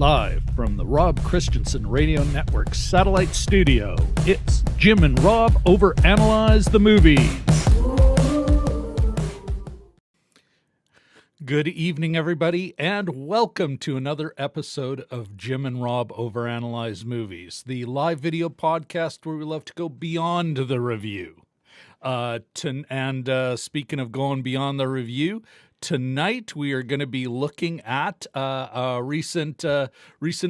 Live from the Rob Christensen Radio Network Satellite Studio, it's Jim and Rob Overanalyze the Movies. Good evening, everybody, and welcome to another episode of Jim and Rob Overanalyze Movies, the live video podcast where we love to go beyond the review. Speaking of going beyond the review, tonight we are going to be looking at a recent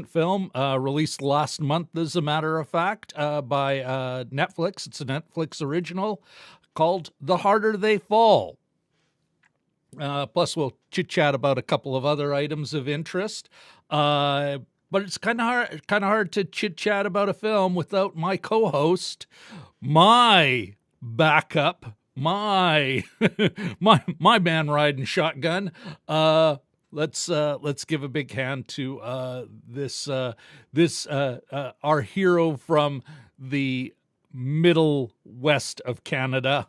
film released last month, as a matter of fact, by Netflix. It's a Netflix original called The Harder They Fall. Plus, we'll chit-chat about a couple of other items of interest. But it's kind of hard to chit-chat about a film without my co-host, my backup, my man riding shotgun. Let's give a big hand to this our hero from the middle west of Canada,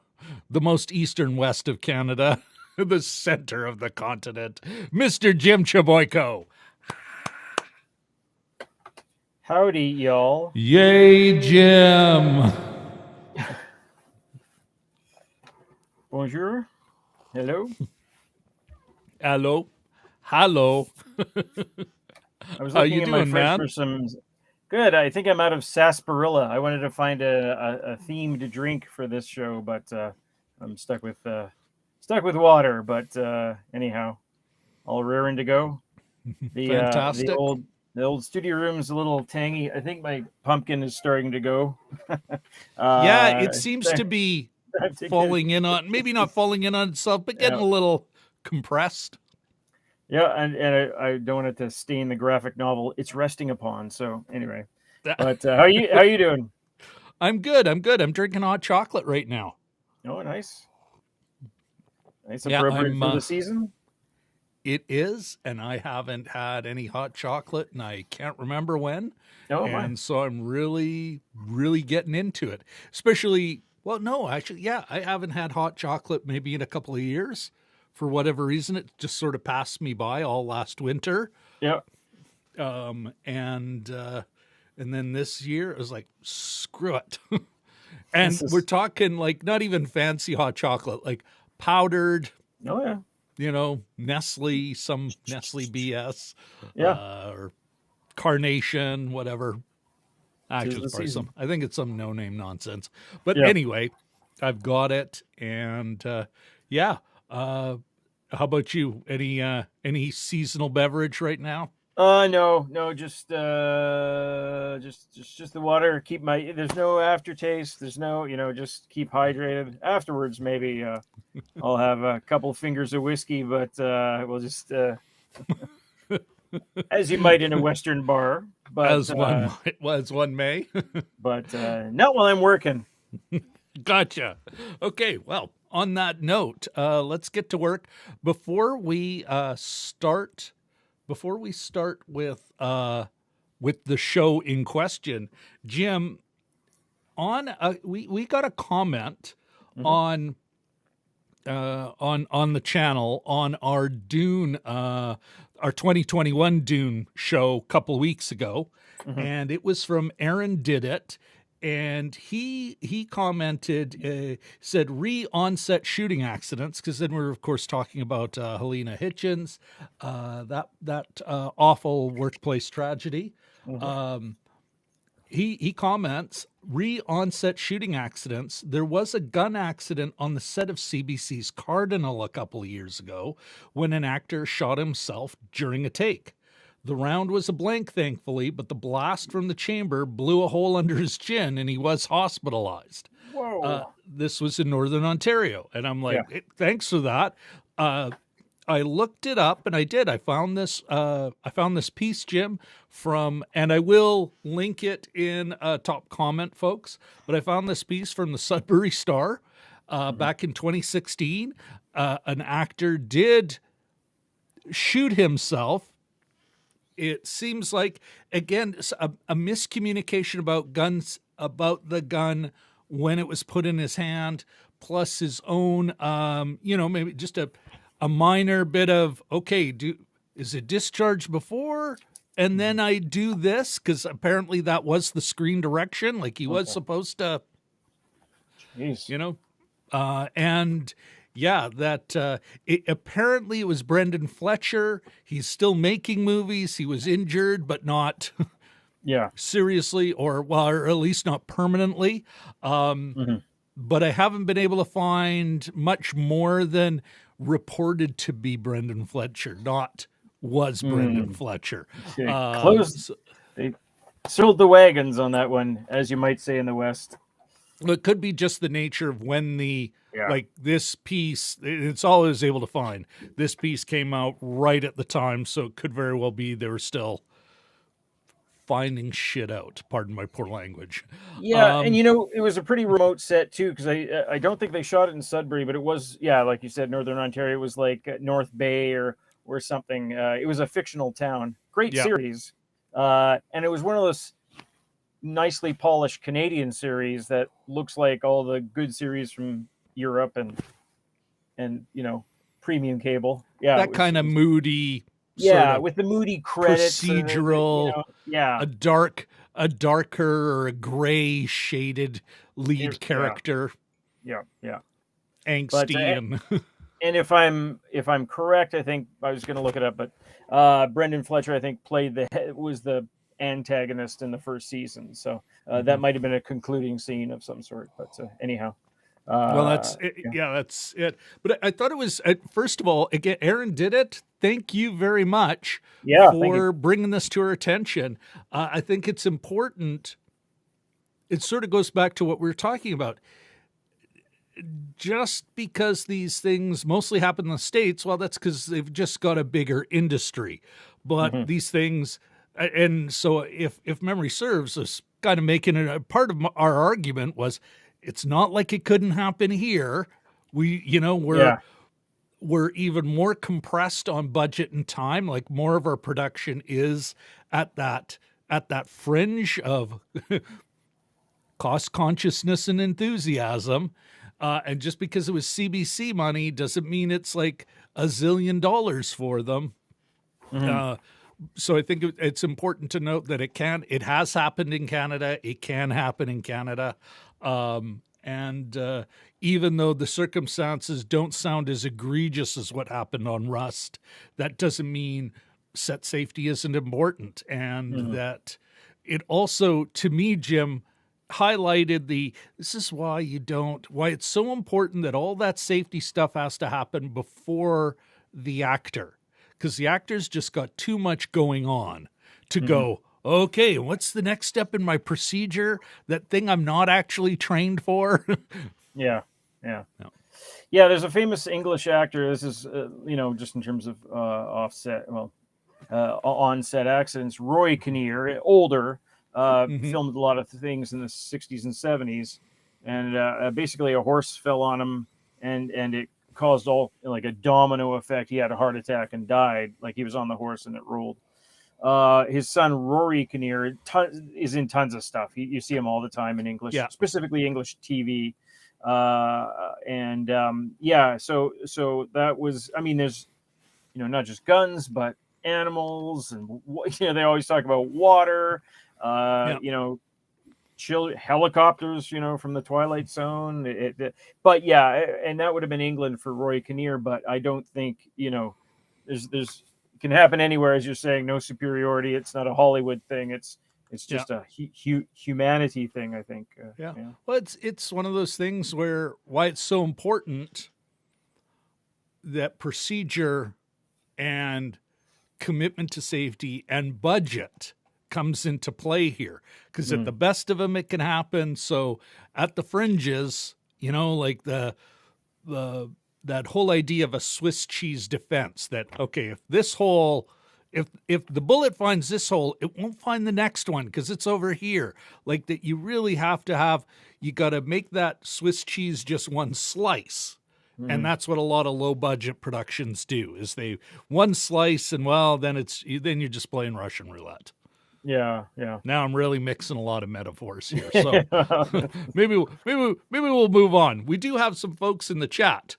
the most eastern west of Canada, the center of the continent, Mr. Jim Chaboyko. Howdy, y'all. Yay, Jim. Bonjour. Hello. Hello. I was looking in my fridge for some. Good. I think I'm out of sarsaparilla. I wanted to find a themed drink for this show, but I'm stuck with water. But anyhow, all raring to go. Fantastic. The old studio room's a little tangy. I think my pumpkin is starting to go. Yeah, it seems to be falling in on, maybe not falling in on itself, but getting a little compressed. Yeah, and I don't want it to stain the graphic novel it's resting upon. So anyway, but how you doing? I'm good. I'm drinking hot chocolate right now. Oh, nice. Appropriate for the season. It is, and I haven't had any hot chocolate, and I can't remember when. So I'm really, really getting into it. Especially, I haven't had hot chocolate maybe in a couple of years. For whatever reason, it just sort of passed me by all last winter. Yeah. And then this year, it was like, screw it. And we're talking like not even fancy hot chocolate, like powdered. Oh, yeah. Nestle, some Nestle BS. Yeah. Or Carnation, whatever. Actually, it's probably I think it's some no-name nonsense. But anyway, I've got it. And how about you? Any seasonal beverage right now? No, just the water. There's no aftertaste. There's no, just keep hydrated. Afterwards, maybe I'll have a couple fingers of whiskey, but we'll just as you might in a Western bar. But as one may. But not while I'm working. Gotcha. Okay, well, on that note, let's get to work. Before we start with the show in question, Jim, we got a comment on the channel on our Dune, our 2021 Dune show a couple weeks ago, and it was from Aaron Did It. And he commented, said re-onset shooting accidents, because then we're of course talking about Helena Hitchens, that awful workplace tragedy. He comments, re-onset shooting accidents. There was a gun accident on the set of CBC's Cardinal a couple of years ago when an actor shot himself during a take. The round was a blank, thankfully, but the blast from the chamber blew a hole under his chin, and he was hospitalized. Whoa! This was in Northern Ontario, and I'm like, hey, thanks for that. I looked it up, and I did. I found this piece, Jim, and I will link it in a top comment, folks. But I found this piece from the Sudbury Star back in 2016. An actor did shoot himself. It seems like, again, a miscommunication about the gun when it was put in his hand, plus his own, maybe just a minor bit of, okay, is it discharged before? and then I do this because apparently that was the screen direction. Like he was supposed to, Jeez. you know, and yeah, that apparently it was Brendan Fletcher. He's still making movies. He was injured, but not seriously, or at least not permanently. But I haven't been able to find much more than reported to be Brendan Fletcher, not was Brendan Fletcher. They sold the wagons on that one, as you might say in the West. It could be just the nature of when like this piece, it's all I was able to find. This piece came out right at the time, so it could very well be they were still finding shit out. Pardon my poor language. Yeah, and it was a pretty remote set too, because I don't think they shot it in Sudbury, but it was like you said, Northern Ontario. It was like North Bay or something. It was a fictional town. Great series, and it was one of those nicely polished Canadian series that looks like all the good series from Europe and premium cable. Yeah, that kind of moody. Yeah, with the moody credits, procedural, a darker or a gray shaded lead character. Yeah. Angsty and if I'm correct, I think I was going to look it up, but Brendan Fletcher I think was the antagonist in the first season, so that might have been a concluding scene of some sort. But anyhow. Well, that's it. Yeah, that's it. But I thought it was, first of all, again, Aaron did it. Thank you very much for bringing this to our attention. I think it's important. It sort of goes back to what we were talking about. Just because these things mostly happen in the States, well, that's because they've just got a bigger industry. But these things, and so if memory serves, us kind of making it a part of our argument was, it's not like it couldn't happen here. We're even more compressed on budget and time. Like more of our production is at that fringe of cost consciousness and enthusiasm. And just because it was CBC money doesn't mean it's like $1 zillion for them. So I think it's important to note that it has happened in Canada. It can happen in Canada. And even though the circumstances don't sound as egregious as what happened on Rust, that doesn't mean set safety isn't important. And that it also, to me, Jim, highlighted this is why it's so important that all that safety stuff has to happen before the actor. Because the actor's just got too much going on to go, okay, what's the next step in my procedure? That thing I'm not actually trained for? Yeah. There's a famous English actor. This is, just in terms of on-set accidents. Roy Kinnear, older, filmed a lot of things in the 60s and 70s. And basically a horse fell on him and it caused all like a domino effect. He had a heart attack and died. Like he was on the horse and it rolled. His son Rory Kinnear is in tons of stuff. You see him all the time in English, specifically English TV. So that was. I mean, there's not just guns, but animals, and they always talk about water. Helicopters, from the Twilight Zone. And that would have been England for Roy Kinnear. But I don't think there's. It can happen anywhere, as you're saying. No superiority. It's not a Hollywood thing. It's just a humanity thing, I think. Well, it's one of those things why it's so important that procedure and commitment to safety and budget comes into play here. Because at the best of them, it can happen. So at the fringes, like that whole idea of a Swiss cheese defense, that, okay, if the bullet finds this hole, it won't find the next one because it's over here. Like that you really have to you got to make that Swiss cheese just one slice. And that's what a lot of low budget productions do, is they one slice and then you're just playing Russian roulette. Yeah. Now I'm really mixing a lot of metaphors here. So maybe we'll move on. We do have some folks in the chat.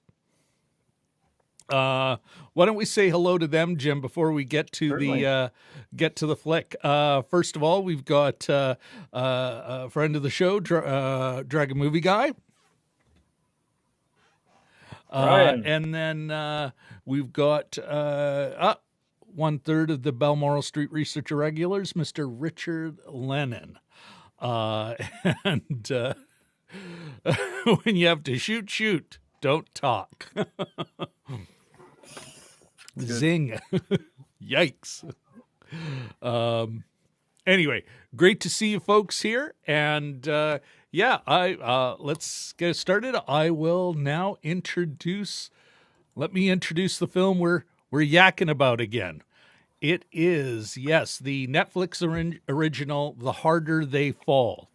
Why don't we say hello to them, Jim, before we get to Certainly. the flick? First of all, we've got a friend of the show, Dragon Movie Guy. Ryan. And then we've got 1/3 of the Balmoral Street Research Irregulars, Mr. Richard Lennon. And when you have to shoot, don't talk. Zing. Yikes. Anyway, great to see you folks here. And let's get started. I will now introduce the film we're yakking about again. It is, yes, the Netflix original, The Harder They Fall.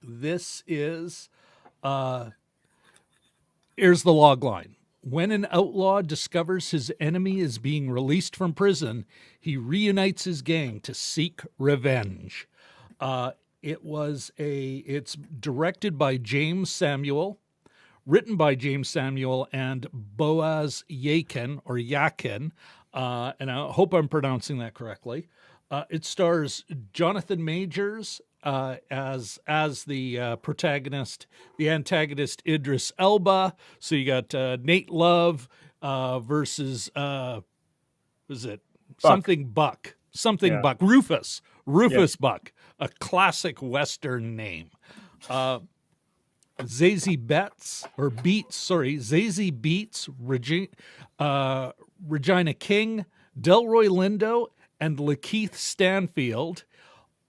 This is, here's the log line. When an outlaw discovers his enemy is being released from prison, he reunites his gang to seek revenge. It's directed by Jeymes Samuel, written by Jeymes Samuel and Boaz Yakin, and I hope I'm pronouncing that correctly. It stars Jonathan Majors as the protagonist, the antagonist Idris Elba. So you got Nate Love versus was it Buck? Rufus Buck, a classic Western name. Zazie Beetz, Regina King, Delroy Lindo, and Lakeith Stanfield.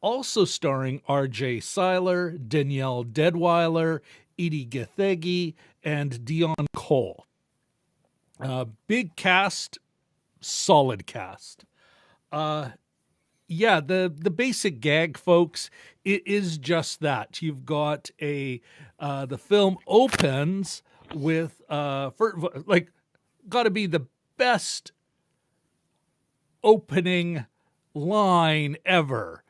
Also starring R.J. Cyler, Danielle Deadwyler, Gathegi, and Deon Cole. Big cast, solid cast. The basic gag, folks, it is just that. You've got the film opens with, got to be the best opening line ever.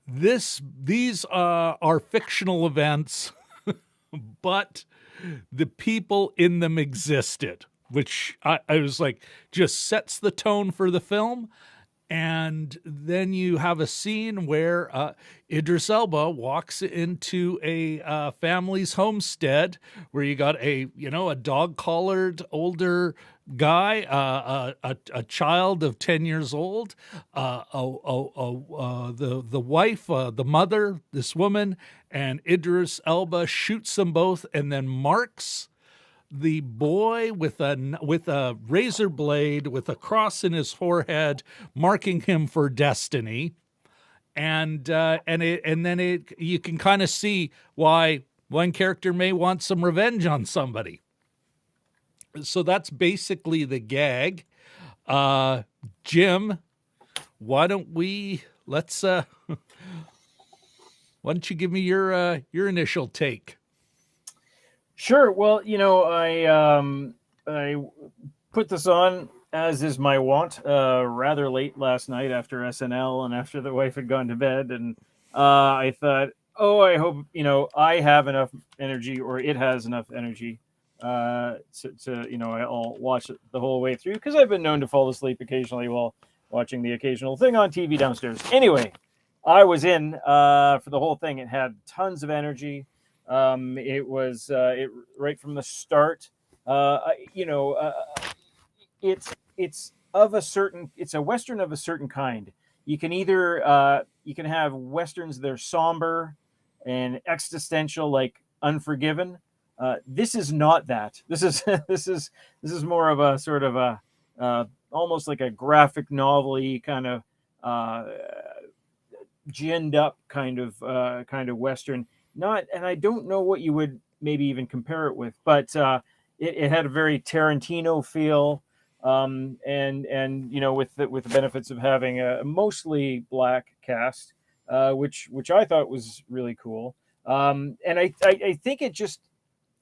These are fictional events, but the people in them existed, which I was like, just sets the tone for the film. And then you have a scene where Idris Elba walks into a family's homestead where you got a dog-collared older guy, a child of 10 years old, the wife, the mother, this woman, and Idris Elba shoots them both and then marks the boy with a razor blade with a cross in his forehead, marking him for destiny, and then you can kind of see why one character may want some revenge on somebody. So that's basically the gag. Jim, why don't you give me your initial take? Sure. Well, I put this on, as is my wont, rather late last night after SNL and after the wife had gone to bed. And I thought, I hope, I have enough energy, or it has enough energy I'll watch it the whole way through, because I've been known to fall asleep occasionally while watching the occasional thing on TV downstairs. Anyway, I was in for the whole thing. It had tons of energy. It was right from the start. It's a Western of a certain kind. You can either you can have Westerns that are somber and existential, like Unforgiven. This is not that. This is more of a sort of a almost like a graphic novel-y kind of ginned up kind of Western. And I don't know what you would maybe even compare it with, but it had a very Tarantino feel, and with the benefits of having a mostly black cast, which I thought was really cool. And I think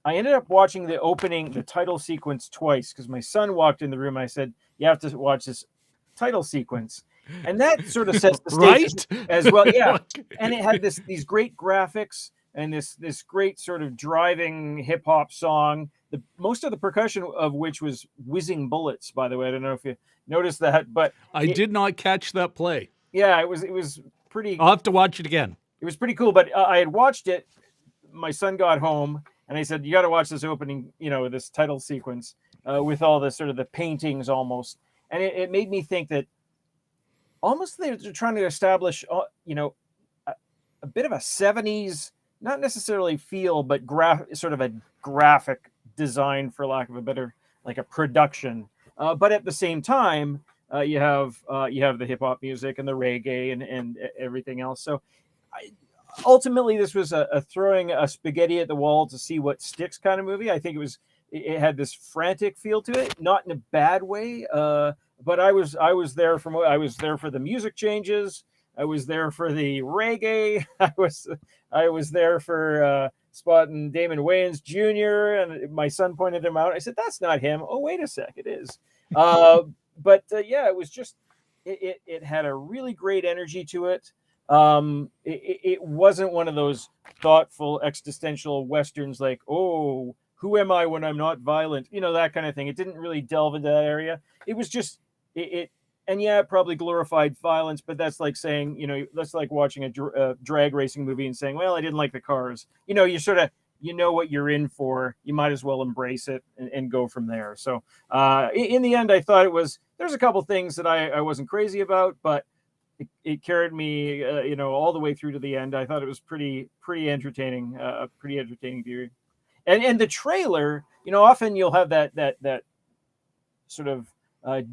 I ended up watching the title sequence twice, because my son walked in the room. I said, "You have to watch this title sequence," and that sort of sets the stage as well. Yeah, and it had these great graphics and this great sort of driving hip hop song most of the percussion of which was whizzing bullets. By the way, I don't know if you noticed that, but I did not catch that play. Yeah, it was pretty. I'll have to watch it again. It was pretty cool, but I had watched it. My son got home, and I said, "You got to watch this opening, this title sequence with all the sort of the paintings almost." And it made me think that almost they're trying to establish, a bit of a 70s, not necessarily feel, but sort of a graphic design, for lack of a better, like a production. But at the same time, you have the hip hop music and the reggae and everything else. So ultimately, this was a throwing a spaghetti at the wall to see what sticks kind of movie. I think it had this frantic feel to it, not in a bad way. But I was there for the music changes. I was there for the reggae. I was there for spotting Damon Wayans Jr. and my son pointed him out. I said, "That's not him." Oh, wait a sec, it is. But it was just it had a really great energy to it. It wasn't one of those thoughtful existential westerns like, "Oh, who am I when I'm not violent?" That kind of thing. It didn't really delve into that area. It was just it probably glorified violence, but that's like saying, that's like watching a drag racing movie and saying, "Well, I didn't like the cars." You sort of, what you're in for. You might as well embrace it and go from there. So in the end, I thought there's a couple things that I wasn't crazy about, but it carried me, all the way through to the end. I thought it was pretty entertaining, pretty entertaining viewing. And the trailer, often you'll have that sort of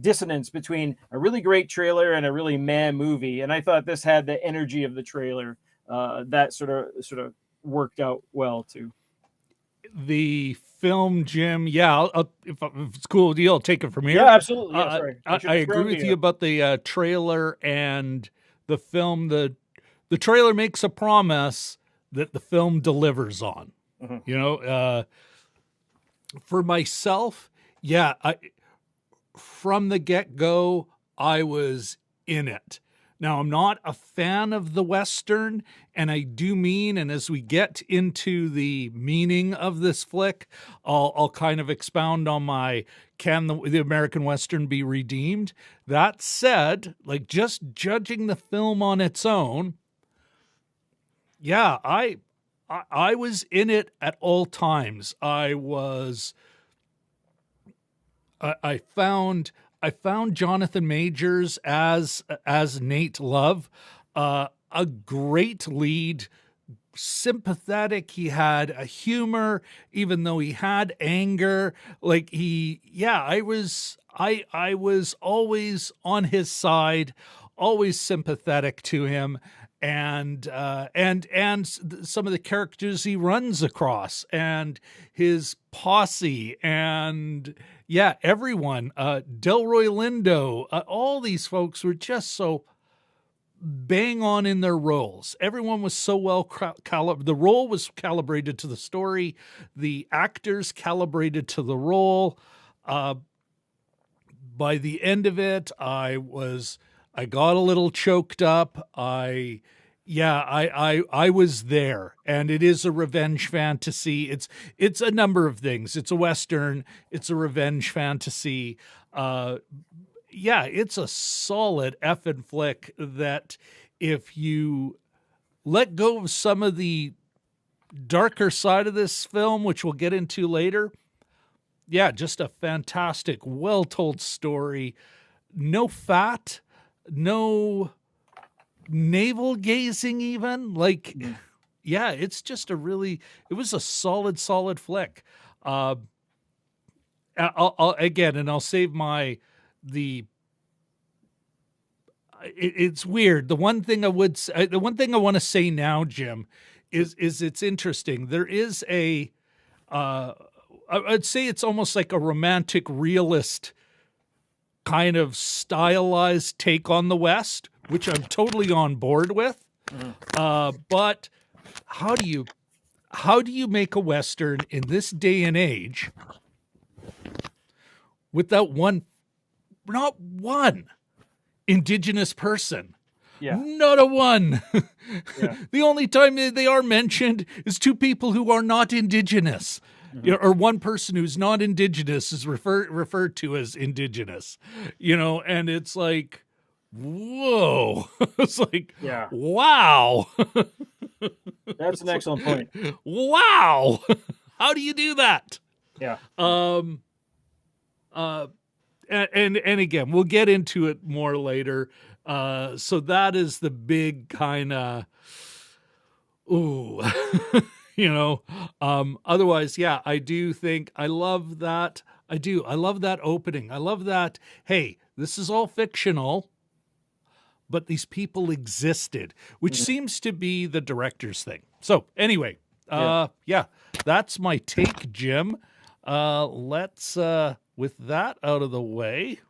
dissonance between a really great trailer and a really meh movie. And I thought this had the energy of the trailer that sort of worked out well too. The film, Jim, if it's cool with you, I'll take it from here. Yeah, absolutely. Yeah, sorry. I agree with you about the trailer and the film. The trailer makes a promise that the film delivers on. Mm-hmm. For myself, from the get-go, I was in it. Now, I'm not a fan of the Western, and I do mean, and as we get into the meaning of this flick, I'll kind of expound on can the American Western be redeemed? That said, like just judging the film on its own, I was in it at all times. I found Jonathan Majors as Nate Love, a great lead, sympathetic. He had a humor, even though he had anger. Like I was always on his side, always sympathetic to him. And some of the characters he runs across and his posse and everyone, Delroy Lindo, all these folks were just so bang on in their roles. Everyone was so well calibrated. The role was calibrated to the story. The actors calibrated to the role. By the end of it, I got a little choked up. I was there, and it is a revenge fantasy. It's a number of things. It's a Western. It's a revenge fantasy. It's a solid effing flick that if you let go of some of the darker side of this film, which we'll get into later, just a fantastic, well-told story. No fat, no navel gazing even. It's just it was a solid flick. I'll save it's weird. The one thing I want to say now, Jim, is it's interesting. There is I'd say it's almost like a romantic realist kind of stylized take on the West, which I'm totally on board with. But how do you make a Western in this day and age without not one Indigenous person? Not a one. The only time they are mentioned is two people who are not Indigenous. or one person who's not indigenous is referred to as indigenous, and it's like, whoa. It's like, wow. That's an excellent point. Wow. How do you do that? Yeah. And again, we'll get into it more later. So that is the big kind of, ooh, otherwise, yeah, I do think I love that. I do. I love that opening. I love that. Hey, this is all fictional, but these people existed, which seems to be the director's thing. So anyway, yeah, that's my take, Jim. Let's, with that out of the way.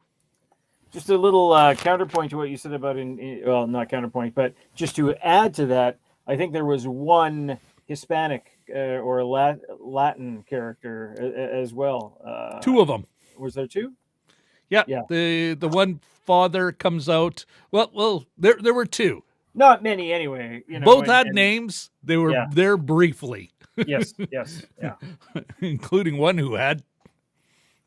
Just a little counterpoint to what you said about well, not counterpoint, but just to add to that, I think there was one Hispanic or Latin character as well. Two of them. Was there two? Yeah. The one father comes out. Well, there were two. Not many, anyway. Both had names. They were there briefly. Yes, yeah. Including one who had.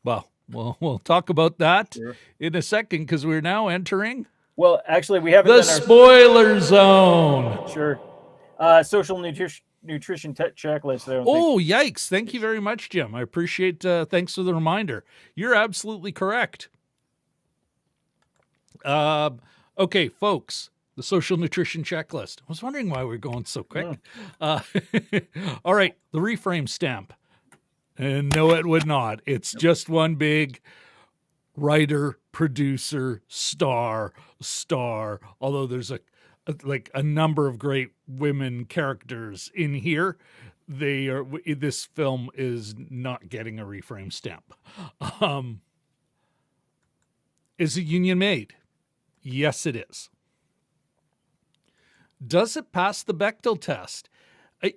Well, we'll talk about that in a second because we're now entering. Well, actually, we haven't the spoiler zone. Sure. Social nutrition checklist. Oh, yikes! Thank you very much, Jim. I appreciate. Thanks for the reminder. You're absolutely correct. Okay, folks. The social nutrition checklist. I was wondering why we're going so quick. All right, the reframe stamp. And no, it would not. It's just one big writer, producer, star. Although there's a number of great women characters in here, this film is not getting a reframe stamp. Is a union made? Yes, it is. Does it pass the Bechdel test?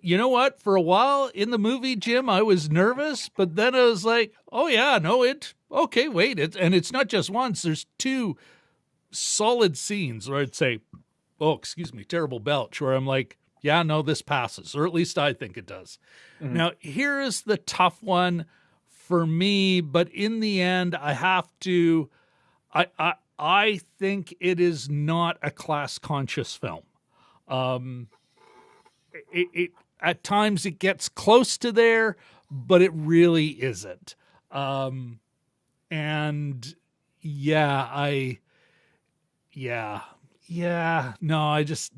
You know what? For a while in the movie, Jim, I was nervous, but then I was like, oh yeah, no, and it's not just once. There's two solid scenes where I'd say, oh, excuse me, terrible belch, where I'm like, yeah, no, this passes, or at least I think it does. Mm-hmm. Now, here is the tough one for me, but in the end, I have to, I think it is not a class-conscious film. It at times it gets close to there, but it really isn't. No, I just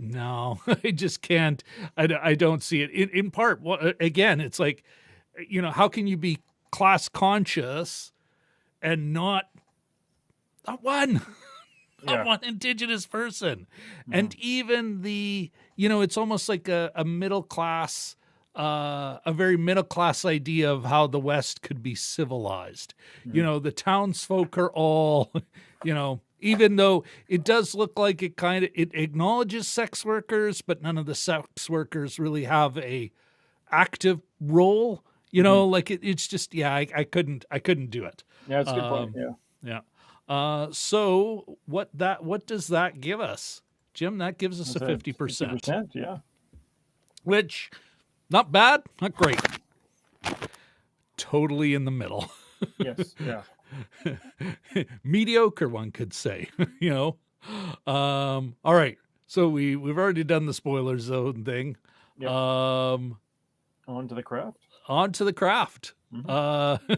can't. I don't see it. In part, again, it's like, how can you be class conscious and not one indigenous person? Mm-hmm. And even it's almost like a middle class, a very middle class idea of how the West could be civilized. Mm-hmm. The townsfolk are all, even though it does look like it acknowledges sex workers, but none of the sex workers really have a active role. Like it's just, I couldn't do it. Yeah, that's a good point. Yeah. So what does that give us, Jim? That gives us a 50%. 50%, yeah. Which, not bad, not great. Totally in the middle. Yes, yeah. Mediocre, one could say. All right. So we've already done the spoiler zone thing. Yep. On to the craft. Mm-hmm.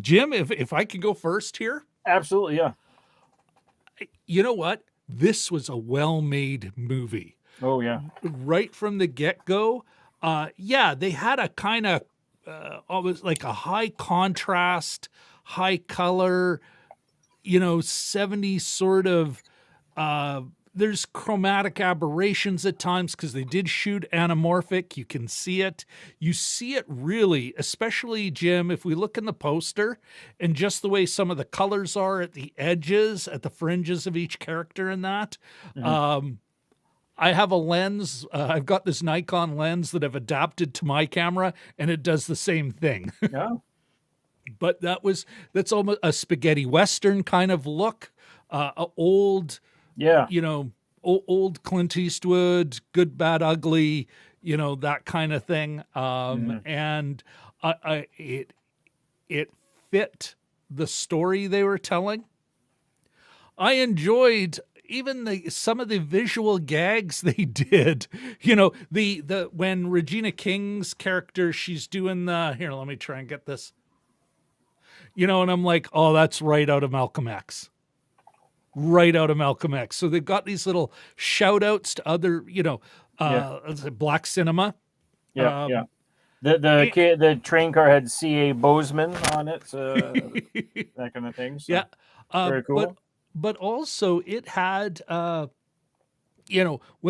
Jim, if I could go first here. Absolutely, yeah. You know what? This was a well-made movie. Oh, yeah. Right from the get-go. They had a kind of almost like a high contrast, high color, 70s sort of, there's chromatic aberrations at times because they did shoot anamorphic. You can see it. You see it really, especially, Jim, if we look in the poster and just the way some of the colors are at the edges, at the fringes of each character in that. Mm-hmm. I have a lens. I've got this Nikon lens that I've adapted to my camera, and it does the same thing. Yeah. But that's almost a spaghetti Western kind of look, old... Yeah, old Clint Eastwood, Good, Bad, Ugly, that kind of thing. And it fit the story they were telling. I enjoyed even some of the visual gags they did. The when Regina King's character, she's doing here, let me try and get this. And I'm like, oh, that's right out of Malcolm X. Right out of Malcolm X. So they've got these little shout outs to other, black cinema. Yeah. The train car had C.A. Bozeman on it, so that kind of thing. So. Yeah. Very cool. But also it had, when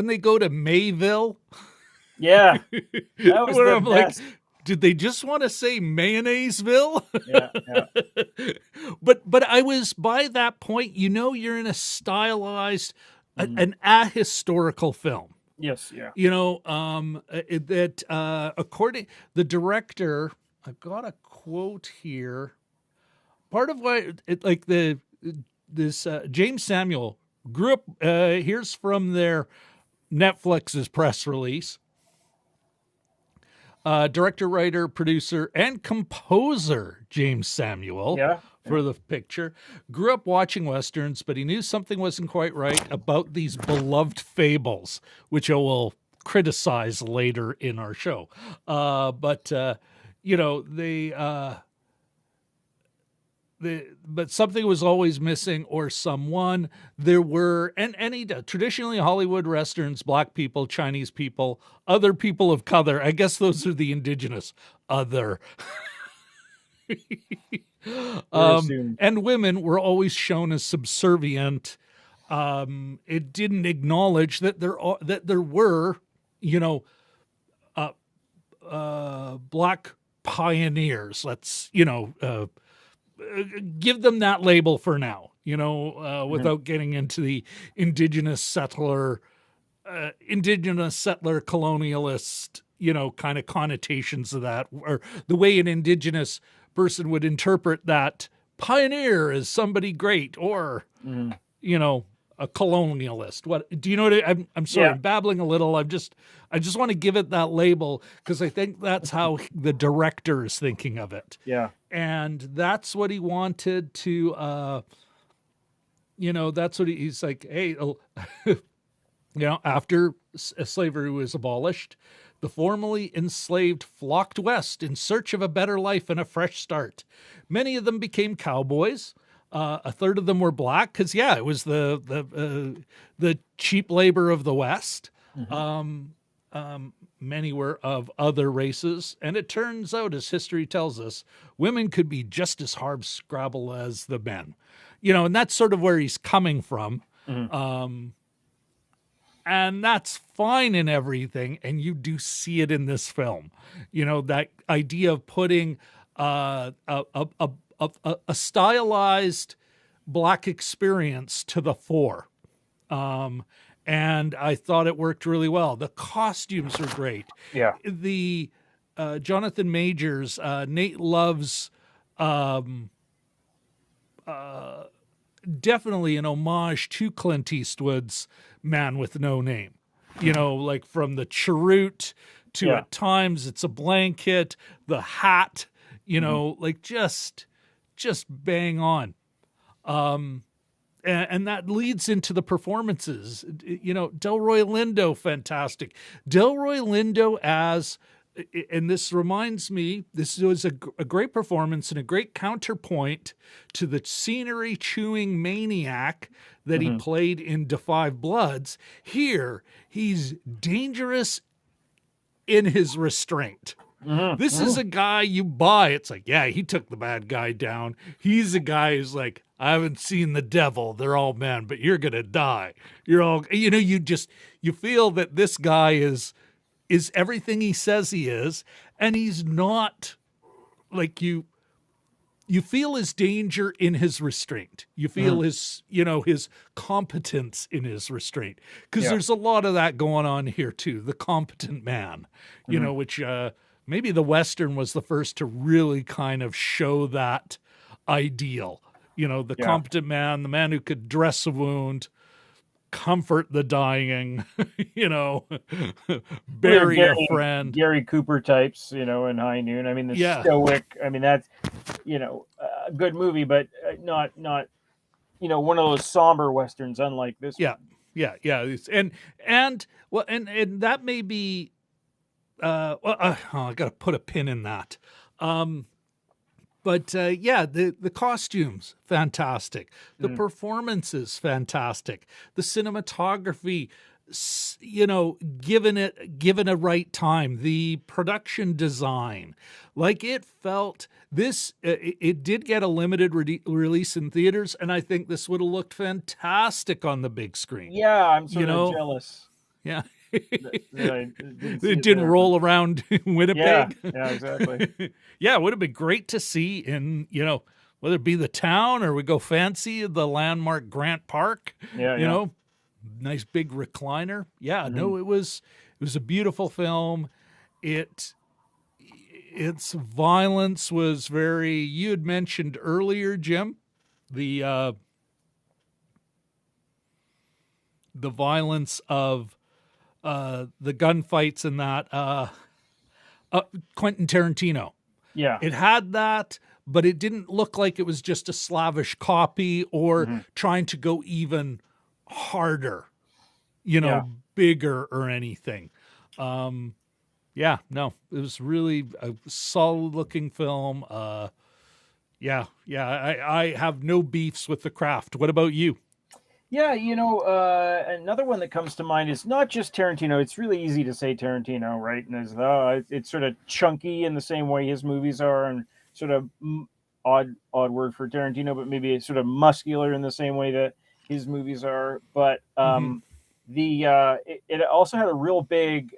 they go to Mayville. Yeah. That was where the I'm best. like, did they just want to say Mayonnaiseville? Yeah. But I was, by that point, you're in a stylized, an ahistorical film. Yes, yeah. According the director, I've got a quote here. Part of why Jeymes Samuel grew up. Here's from their Netflix's press release. Director, writer, producer, and composer Jeymes Samuel for the picture grew up watching Westerns, but he knew something wasn't quite right about these beloved fables, which I will criticize later in our show. But something was always missing, or someone. There were, and traditionally Hollywood Westerns, black people, Chinese people, other people of color. I guess those are the indigenous other. And women were always shown as subservient. It didn't acknowledge that there were, black pioneers. Let's, give them that label for now, without getting into the indigenous settler colonialist, kind of connotations of that, or the way an indigenous person would interpret that pioneer as somebody great, or, a colonialist. What do you know? I'm sorry, I'm babbling a little. I just want to give it that label because I think that's how the director is thinking of it. Yeah. And that's what he wanted to, that's what he's like, hey, after slavery was abolished, the formerly enslaved flocked west in search of a better life and a fresh start. Many of them became cowboys. A third of them were black because, it was the cheap labor of the West. Many were of other races. And it turns out, as history tells us, women could be just as hard scrabble as the men. And that's sort of where he's coming from. And that's fine in everything. And you do see it in this film. That idea of putting a stylized black experience to the fore. And I thought it worked really well. The costumes were great. Yeah. The Jonathan Majors, Nate Love's, definitely an homage to Clint Eastwood's Man with No Name. Like from the cheroot to at times it's a blanket, the hat, like just bang on. And that leads into the performances. Delroy Lindo, fantastic. Delroy Lindo as, and this reminds me, this was a great performance and a great counterpoint to the scenery-chewing maniac that he played in Da 5 Bloods. Here, he's dangerous in his restraint. This is a guy you buy. It's like, he took the bad guy down. He's a guy who's like, I haven't seen the devil. They're all men, but you're going to die. You're all, you feel that this guy is everything he says he is. And he's not like you feel his danger in his restraint. You feel his competence in his restraint. Because there's a lot of that going on here too. The competent man, which, maybe the Western was the first to really kind of show that ideal. The competent man, the man who could dress a wound, comfort the dying, bury a friend. Gary Cooper types, in High Noon. I mean, the stoic. I mean, that's a good movie, but not one of those somber westerns, unlike this. Yeah, one. Yeah. And that may be. I got to put a pin in that. But the costumes, fantastic. The performances, fantastic. The cinematography, given a right time. The production design, like it felt this. It did get a limited release in theaters, and I think this would have looked fantastic on the big screen. Yeah, I'm sort of jealous. Yeah. It didn't roll around Winnipeg. Yeah, exactly. Yeah, it would have been great to see in, whether it be the town or we go fancy the landmark Grant Park. Yeah, nice big recliner. Yeah, no, it was a beautiful film. Its violence was very. You had mentioned earlier, Jim, the violence of the gunfights and that Quentin Tarantino. Yeah. It had that, but it didn't look like it was just a slavish copy or trying to go even harder, bigger or anything. No, it was really a solid looking film. I have no beefs with the craft. What about you? Yeah, another one that comes to mind is not just Tarantino. It's really easy to say Tarantino, right? And it's sort of chunky in the same way his movies are, and sort of odd word for Tarantino, but maybe it's sort of muscular in the same way that his movies are. But it also had a real big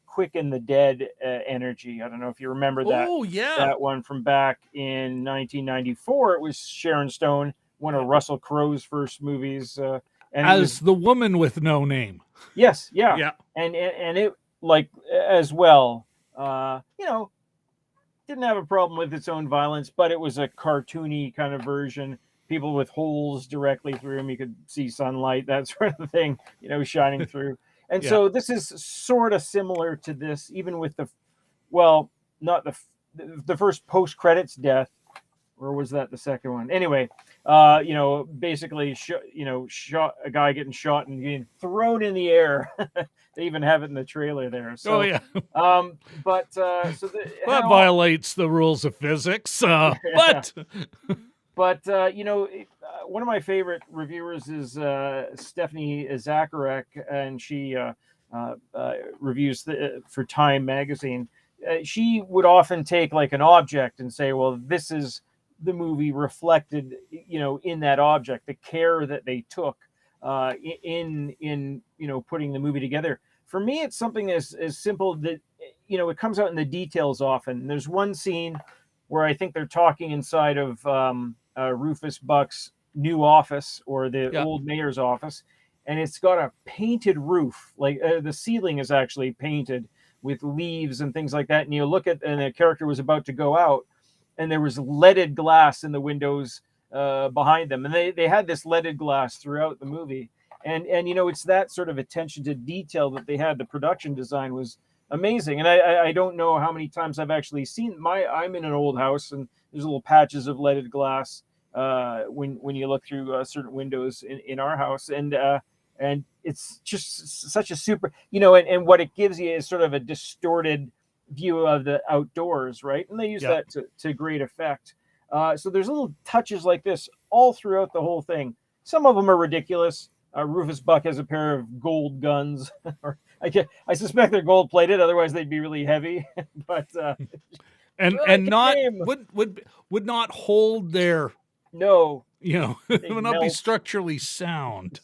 Quick and the Dead energy. I don't know if you remember that. Oh yeah, that one from back in 1994. It was Sharon Stone, one of Russell Crowe's first movies, and as the woman with no name. Yes, yeah, and it like as well. Didn't have a problem with its own violence, but it was a cartoony kind of version. People with holes directly through them, you could see sunlight, that sort of thing, shining through. And so this is sort of similar to this, even with not the first post credits death. Or was that the second one? Anyway, basically, shot a guy getting shot and getting thrown in the air. They even have it in the trailer there. So, that violates the rules of physics. But one of my favorite reviewers is Stephanie Zacharek, and she reviews for Time magazine. She would often take like an object and say, well, this is the movie reflected, in that object, the care that they took in putting the movie together. For me, it's something as simple that, it comes out in the details often. There's one scene where I think they're talking inside of Rufus Buck's new office, or the old mayor's office, and it's got a painted roof. Like the ceiling is actually painted with leaves and things like that. And you look at, and the character was about to go out, and there was leaded glass in the windows behind them. And they had this leaded glass throughout the movie. And it's that sort of attention to detail that they had. The production design was amazing. And I don't know how many times I've actually seen I'm in an old house, and there's little patches of leaded glass when you look through certain windows in our house. And it's just such a super, and what it gives you is sort of a distorted view of the outdoors, right? And they use that to great effect. So there's little touches like this all throughout the whole thing. Some of them are ridiculous. Rufus Buck has a pair of gold guns, or I suspect they're gold plated, otherwise they'd be really heavy. But and not would not hold their would not be structurally sound.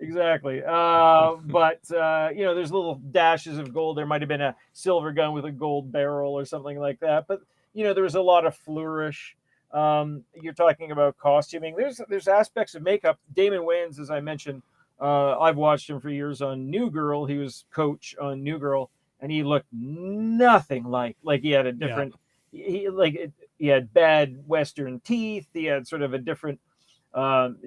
Exactly. But there's little dashes of gold. There might have been a silver gun with a gold barrel or something like that. But there was a lot of flourish. You're talking about costuming. There's aspects of makeup. Damon Wayans, as I mentioned, I've watched him for years on New Girl. He was coach on New Girl, and he looked nothing like he had a different. He had bad Western teeth. He had sort of a different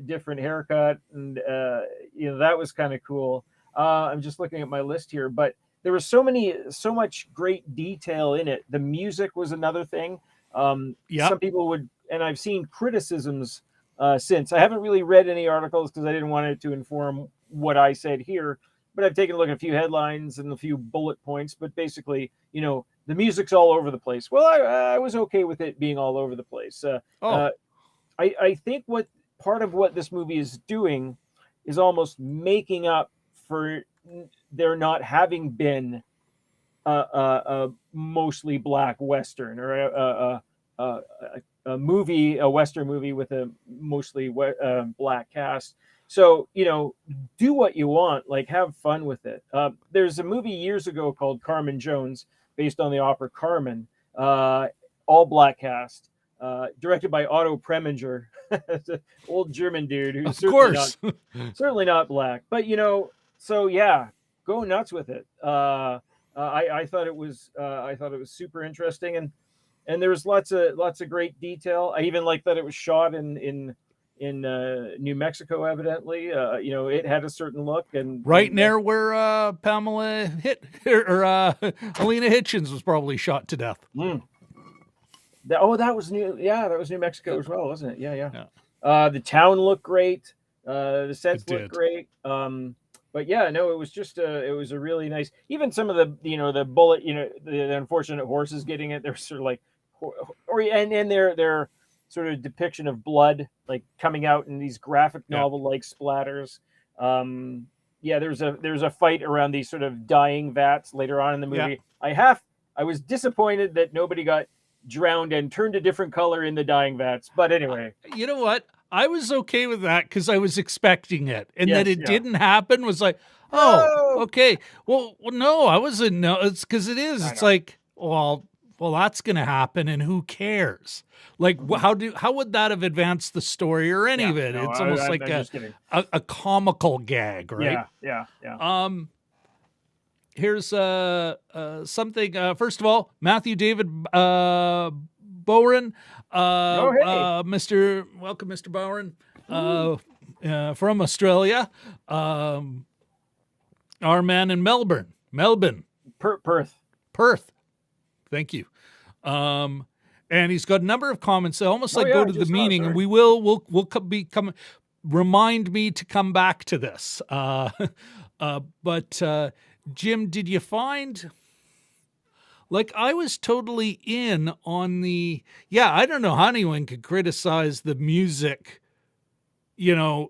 different haircut, and that was kind of cool. I'm just looking at my list here, but there was so much great detail in it. The music was another thing. Some people would, and I've seen criticisms since. I haven't really read any articles because I didn't want it to inform what I said here, but I've taken a look at a few headlines and a few bullet points. But basically, the music's all over the place. Well, I was okay with it being all over the place. I think what part of what this movie is doing is almost making up for there not having been a mostly black Western, or a Western movie with a mostly black cast. So, do what you want, like have fun with it. There's a movie years ago called Carmen Jones, based on the opera Carmen, all black cast, directed by Otto Preminger, old German dude who's certainly not black. But so yeah, go nuts with it. I thought it was super interesting, and there was lots of great detail. I even like that it was shot in New Mexico. Evidently, it had a certain look, and near where Pamela Alina Hitchens was probably shot to death. That was New Mexico as well, wasn't it? Yeah. The town looked great. The sets looked great. But yeah, no, it was just it was a really nice. Even some of the the bullet, the unfortunate horses getting it. They're sort of like, and their sort of depiction of blood like coming out in these graphic novel like splatters. There's a fight around these sort of dying vats later on in the movie. I was disappointed that nobody got drowned and turned a different color in the dying vats. But anyway, you know what? I was okay with that because I was expecting it, and that it didn't happen was like, okay. Well, no, I wasn't. No, it's because it is. It's like, well, that's going to happen, and who cares? Like, how would that have advanced the story or any of it? No, it's almost like a comical gag, right? Yeah. Here's something. First of all, Matthew David Bowen, Mr. Bowen, from Australia, our man in Melbourne, Perth. Thank you. And he's got a number of comments, almost go to the meaning, and we'll be coming. Remind me to come back to this. But Jim, did you find? Like, I was totally in on the, I don't know how anyone could criticize the music. It all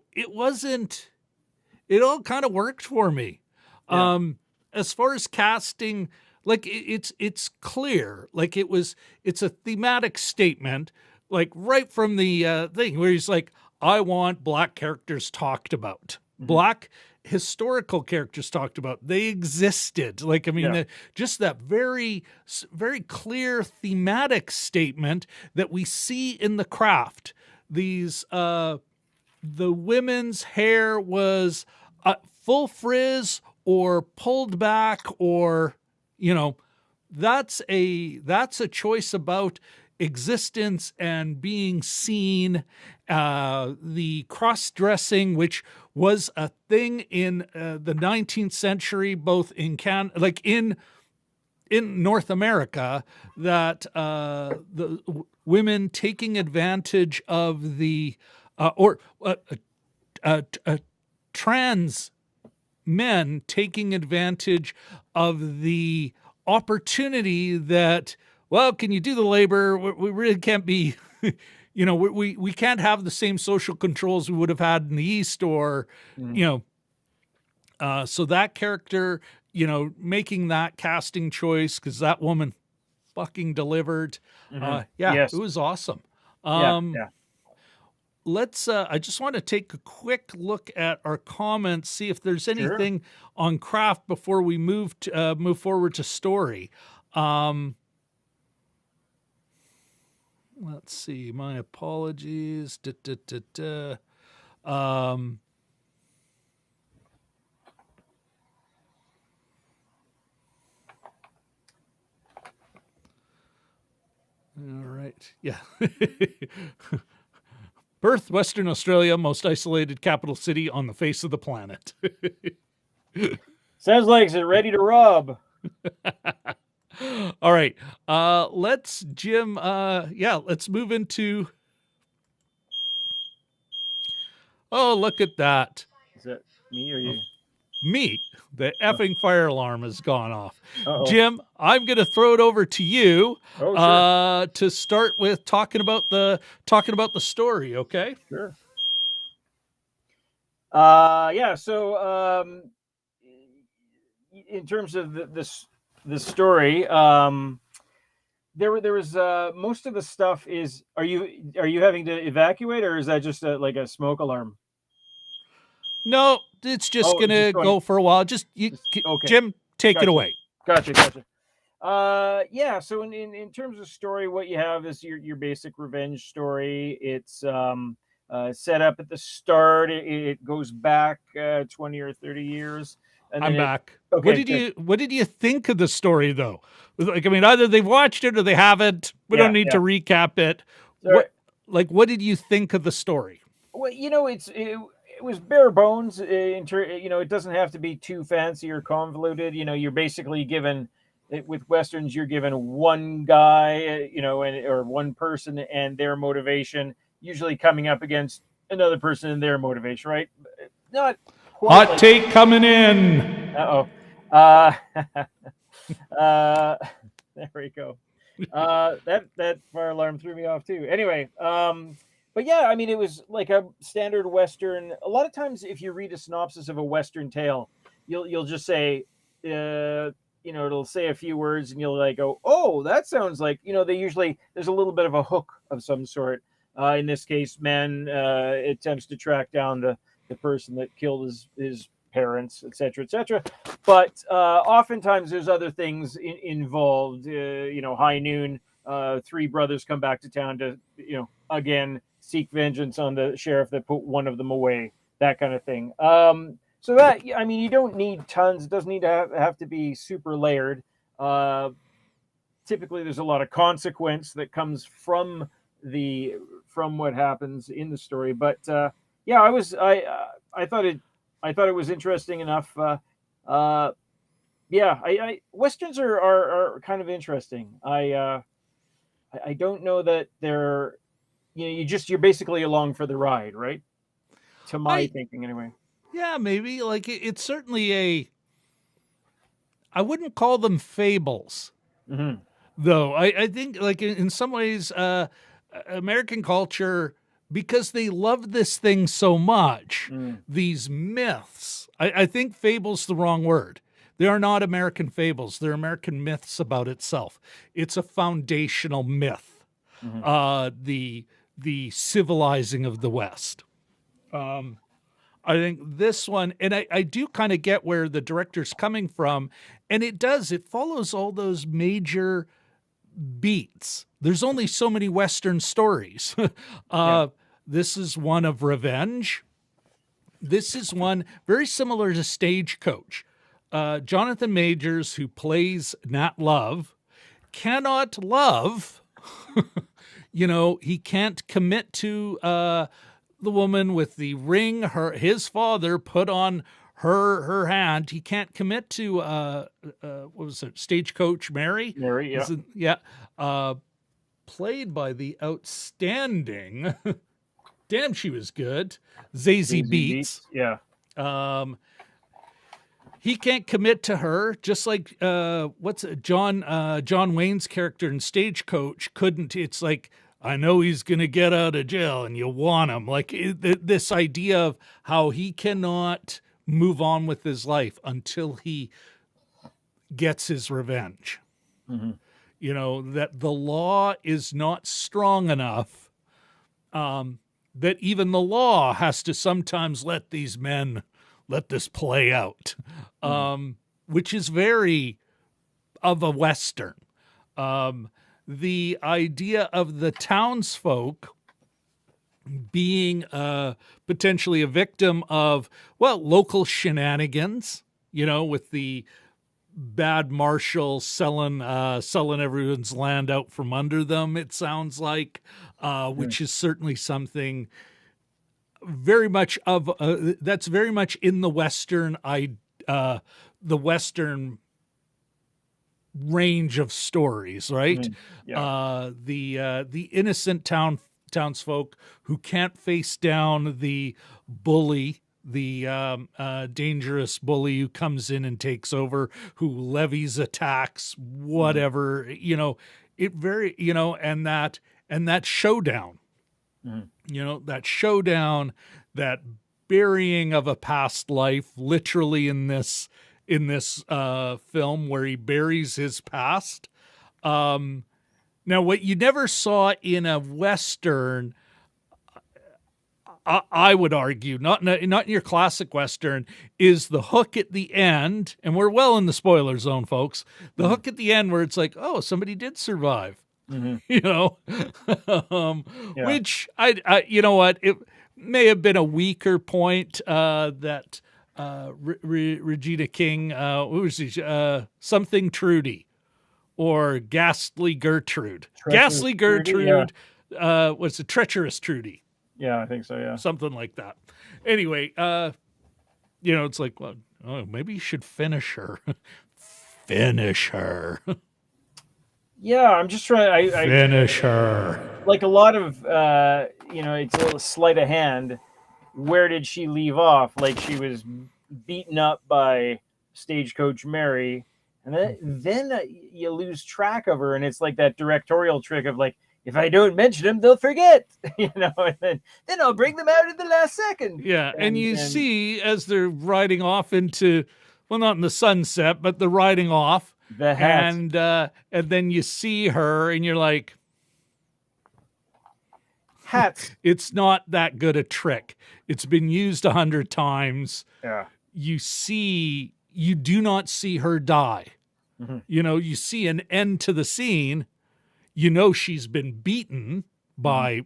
kind of worked for me. As far as casting, like it's clear, like it's a thematic statement, like right from the thing where he's like, I want black characters talked about. Black historical characters talked about. They existed. Like, I mean, just that very, very clear thematic statement that we see in the craft. These, the women's hair was full frizz or pulled back, or, that's a choice about existence and being seen. The cross-dressing, which was a thing in the 19th century, both in in North America, that the women taking advantage of the trans men taking advantage of the opportunity that, well, can you do the labor? We really can't be, we can't have the same social controls we would have had in the East, or, so that character, making that casting choice, because that woman fucking delivered. It was awesome. Let's, I just want to take a quick look at our comments, see if there's anything on craft before we move forward to story. Let's see. My apologies. All right. Yeah. Perth, Western Australia, most isolated capital city on the face of the planet. Sounds like it's ready to rob. All right. Let's move into. Oh, look at that. Is that me or you? Me. The effing fire alarm has gone off. Uh-oh. Jim, I'm going to throw it over to you sure. to start with talking about the story, okay? Sure. So in terms of the story, there was most of the stuff is. Are you having to evacuate, or is that just like a smoke alarm? No, it's just gonna go for a while. Okay. Jim, take it away. Gotcha. So in terms of story, what you have is your basic revenge story. It's set up at the start. It goes back 20 or 30 years. And I'm back. Okay, what did you think of the story, though? Like, I mean, either they've watched it or they haven't. We don't need to recap it. What did you think of the story? Well, it was bare bones. It doesn't have to be too fancy or convoluted. You're basically given, with Westerns, you're given one guy, or one person and their motivation, usually coming up against another person and their motivation, right? Not quite. Hot take coming in. There we go. That fire alarm threw me off too. Anyway, but yeah, I mean, it was like a standard Western. A lot of times, if you read a synopsis of a Western tale, you'll just say, it'll say a few words, and you'll like go, oh, that sounds like, there's a little bit of a hook of some sort. In this case, man attempts to track down the person that killed his parents, etc., etc. But oftentimes there's other things involved. High noon, three brothers come back to town to, again, seek vengeance on the sheriff that put one of them away, that kind of thing. So that, I mean, you don't need tons. It doesn't need to have to be super layered. Typically, there's a lot of consequence that comes from what happens in the story. But I thought it was interesting enough. Westerns are kind of interesting. I don't know that they're, you're basically along for the ride, right? To my thinking, anyway. Yeah, maybe. Like, it's certainly I wouldn't call them fables, though. I think, like, in some ways, American culture, because they love this thing so much, these myths, I think fable's the wrong word. They are not American fables. They're American myths about itself. It's a foundational myth, the civilizing of the West. I think this one, and I do kind of get where the director's coming from, and it follows all those major beats. There's only so many Western stories. This is one of revenge. This is one very similar to Stagecoach. Jonathan Majors, who plays Nat Love, cannot love. He can't commit to the woman with the ring his father put on her hand. He can't commit to what was it? Stagecoach Mary? Mary, yeah. Played by the outstanding damn, she was good. Zazie Beetz. Yeah. He can't commit to her, just like John Wayne's character in Stagecoach couldn't. It's like, I know he's going to get out of jail and you want him. Like this idea of how he cannot move on with his life until he gets his revenge. That the law is not strong enough, that even the law has to sometimes let these men let this play out, which is very of a Western. The idea of the townsfolk being potentially a victim of, local shenanigans, with the bad marshal selling everyone's land out from under them, it sounds like, which is certainly something very much of that's very much in the Western the Western range of stories, right? The innocent townsfolk who can't face down the bully, the dangerous bully who comes in and takes over, who levies attacks, whatever, it very, and that showdown, that showdown, that burying of a past life, literally in this film where he buries his past. Now, what you never saw in a Western, I would argue, not in your classic Western, is the hook at the end, and we're well in the spoiler zone, folks. The hook at the end where it's like, oh, somebody did survive, which I you know what, it may have been a weaker point that Regina King, what was she, something Trudy, or Ghastly Gertrude. Ghastly Gertrude, what's the Treacherous Trudy? Yeah, I think so, yeah. Something like that. Anyway, it's like, well, maybe you should finish her. Finish her. Yeah, I'm just trying to... Finish her. Like a lot of, it's a little sleight of hand. Where did she leave off? Like she was beaten up by Stagecoach Mary, and then you lose track of her, and it's like that directorial trick of like, if I don't mention them, they'll forget, and then I'll bring them out at the last second. Yeah, and you see as they're riding off into, well, not in the sunset, but they're riding off, the hat. And then you see her, and you're like, hats. It's not that good a trick. It's been used 100 times. Yeah. You do not see her die. Mm-hmm. You see an end to the scene. She's been beaten by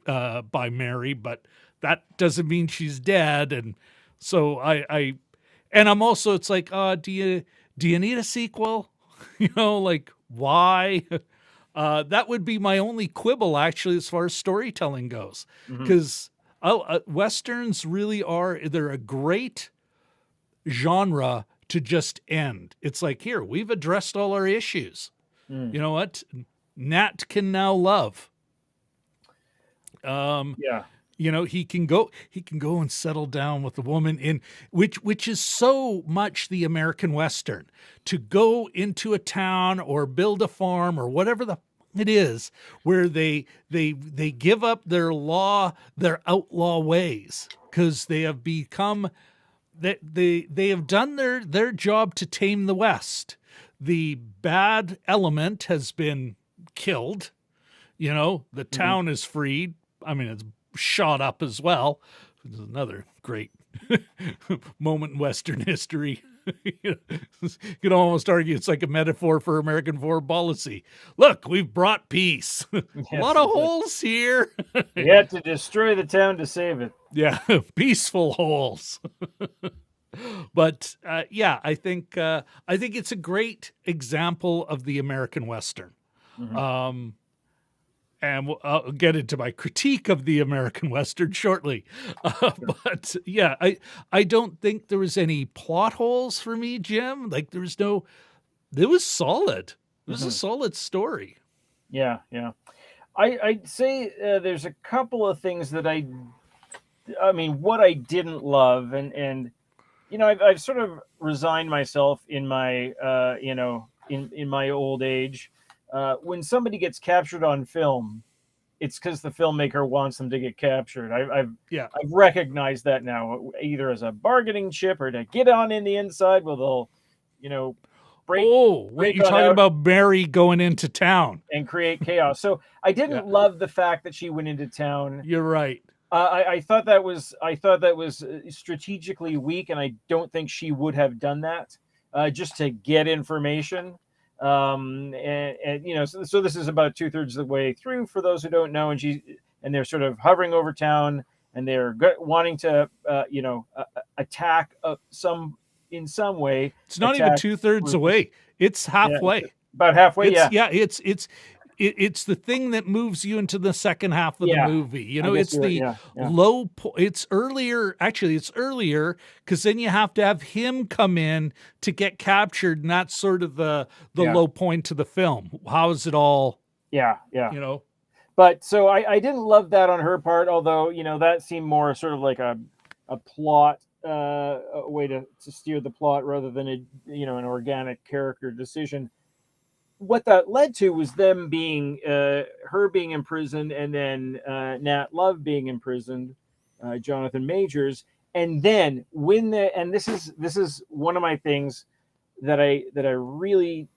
Mary, but that doesn't mean she's dead. And so I'm also, it's like, do you need a sequel? Like why? That would be my only quibble, actually, as far as storytelling goes, because Westerns really they're a great genre to just end. It's like, here, we've addressed all our issues. You know what? Nat can now love. He can go and settle down with a woman in which is so much the American Western, to go into a town or build a farm or whatever it is, where they give up their outlaw ways, because they have become they have done their job to tame the West. The bad element has been killed. The town is freed. I mean, it's shot up as well. This is another great moment in Western history. You could almost argue it's like a metaphor for American foreign policy. Look, we've brought peace. A lot of holes here. You had to destroy the town to save it. Yeah, peaceful holes. But I think it's a great example of the American Western. And I'll get into my critique of the American Western shortly. But yeah, I don't think there was any plot holes for me, Jim. Like it was solid. It was a solid story. Yeah. I'd say there's a couple of things that what I didn't love, and I've sort of resigned myself in my in my old age. When somebody gets captured on film, it's because the filmmaker wants them to get captured. I've recognized that now, either as a bargaining chip or to get on in the inside. Well, they'll break. Oh, wait, you're talking about Barry going into town and create chaos. So I didn't love the fact that she went into town. You're right. I thought that was strategically weak, and I don't think she would have done that just to get information. So this is about 2/3 of the way through, for those who don't know, and they're sort of hovering over town, and they're wanting to attack in some way. It's not even 2/3 away. It's halfway. About halfway. It's it's the thing that moves you into the second half of the movie. You know, it's the it's earlier. Actually, it's earlier because then you have to have him come in to get captured, and that's sort of the low point to the film. How is it all? Yeah. You know, but so I didn't love that on her part, although that seemed more sort of like a plot, a way to steer the plot rather than an organic character decision. What that led to was them being her being imprisoned, and then Nat Love being imprisoned, Jonathan Majors, and then this is one of my things that I really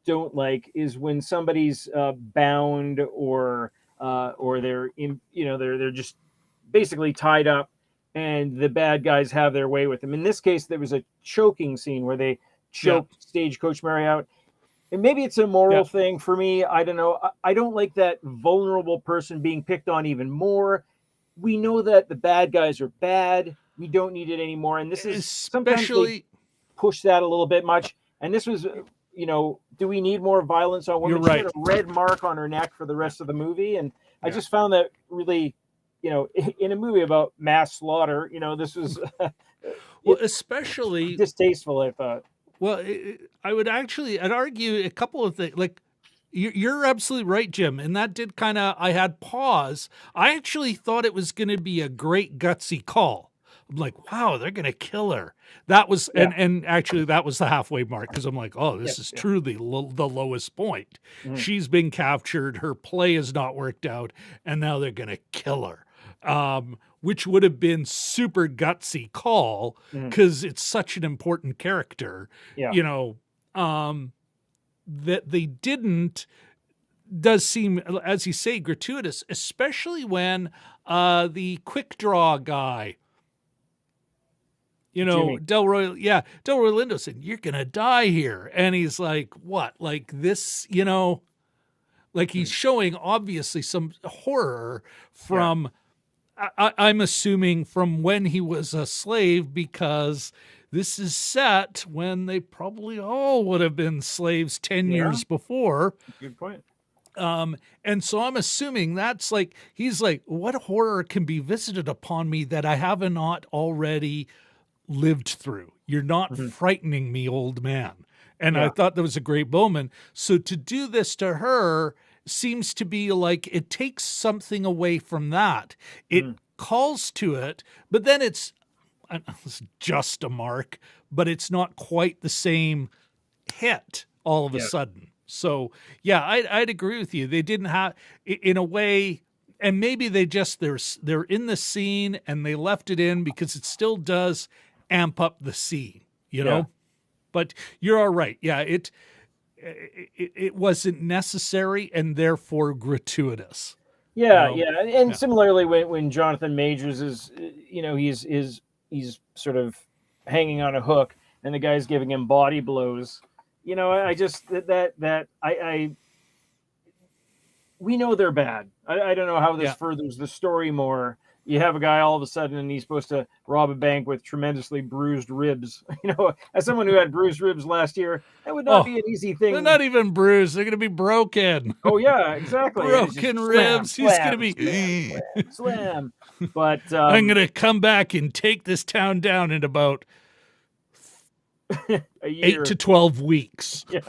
don't like is when somebody's bound or they're they're just basically tied up, and the bad guys have their way with them. In this case, there was a choking scene where they choked Stagecoach Mary out. And maybe it's a moral thing for me. I don't know. I don't like that vulnerable person being picked on even more. We know that the bad guys are bad. We don't need it anymore. And this is sometimes they push that a little bit much. And this was, do we need more violence on women? You're right. She had a red mark on her neck for the rest of the movie. And I just found that really, in a movie about mass slaughter, this was especially distasteful, I thought. Well, I'd argue a couple of things. Like, you're absolutely right, Jim. And that did I had pause. I actually thought it was going to be a great gutsy call. I'm like, wow, they're going to kill her. That was, and actually that was the halfway mark. Cause I'm like, oh, this is truly the lowest point. Mm. She's been captured. Her play has not worked out. And now they're going to kill her. Which would have been super gutsy call because it's such an important character, that they didn't does seem, as you say, gratuitous, especially when the quick draw guy, Delroy Lindo said, "You're going to die here." And he's like, what? Like this, like he's showing obviously some horror from... I'm assuming from when he was a slave, because this is set when they probably all would have been slaves 10 years before. Good point. And so I'm assuming that's like, he's like, what horror can be visited upon me that I have not already lived through? You're not frightening me, old man. And I thought that was a great moment. So to do this to her seems to be like it takes something away from that. It calls to it, but then it's just a mark, but it's not quite the same hit all of a sudden. So I'd agree with you. They didn't have, in a way, and maybe they just they're in the scene and they left it in because it still does amp up the scene, But you're all right. Yeah, it wasn't necessary and therefore gratuitous. And similarly when Jonathan Majors is he's sort of hanging on a hook and the guy's giving him body blows, I just we know they're bad. I don't know how this furthers the story more. You have a guy all of a sudden and he's supposed to rob a bank with tremendously bruised ribs. As someone who had bruised ribs last year, that would not be an easy thing. They're not even bruised. They're going to be broken. Oh, yeah, exactly. Broken ribs. He's going to be... Slam. But I'm going to come back and take this town down in about a year. 8 to 12 weeks. Yeah,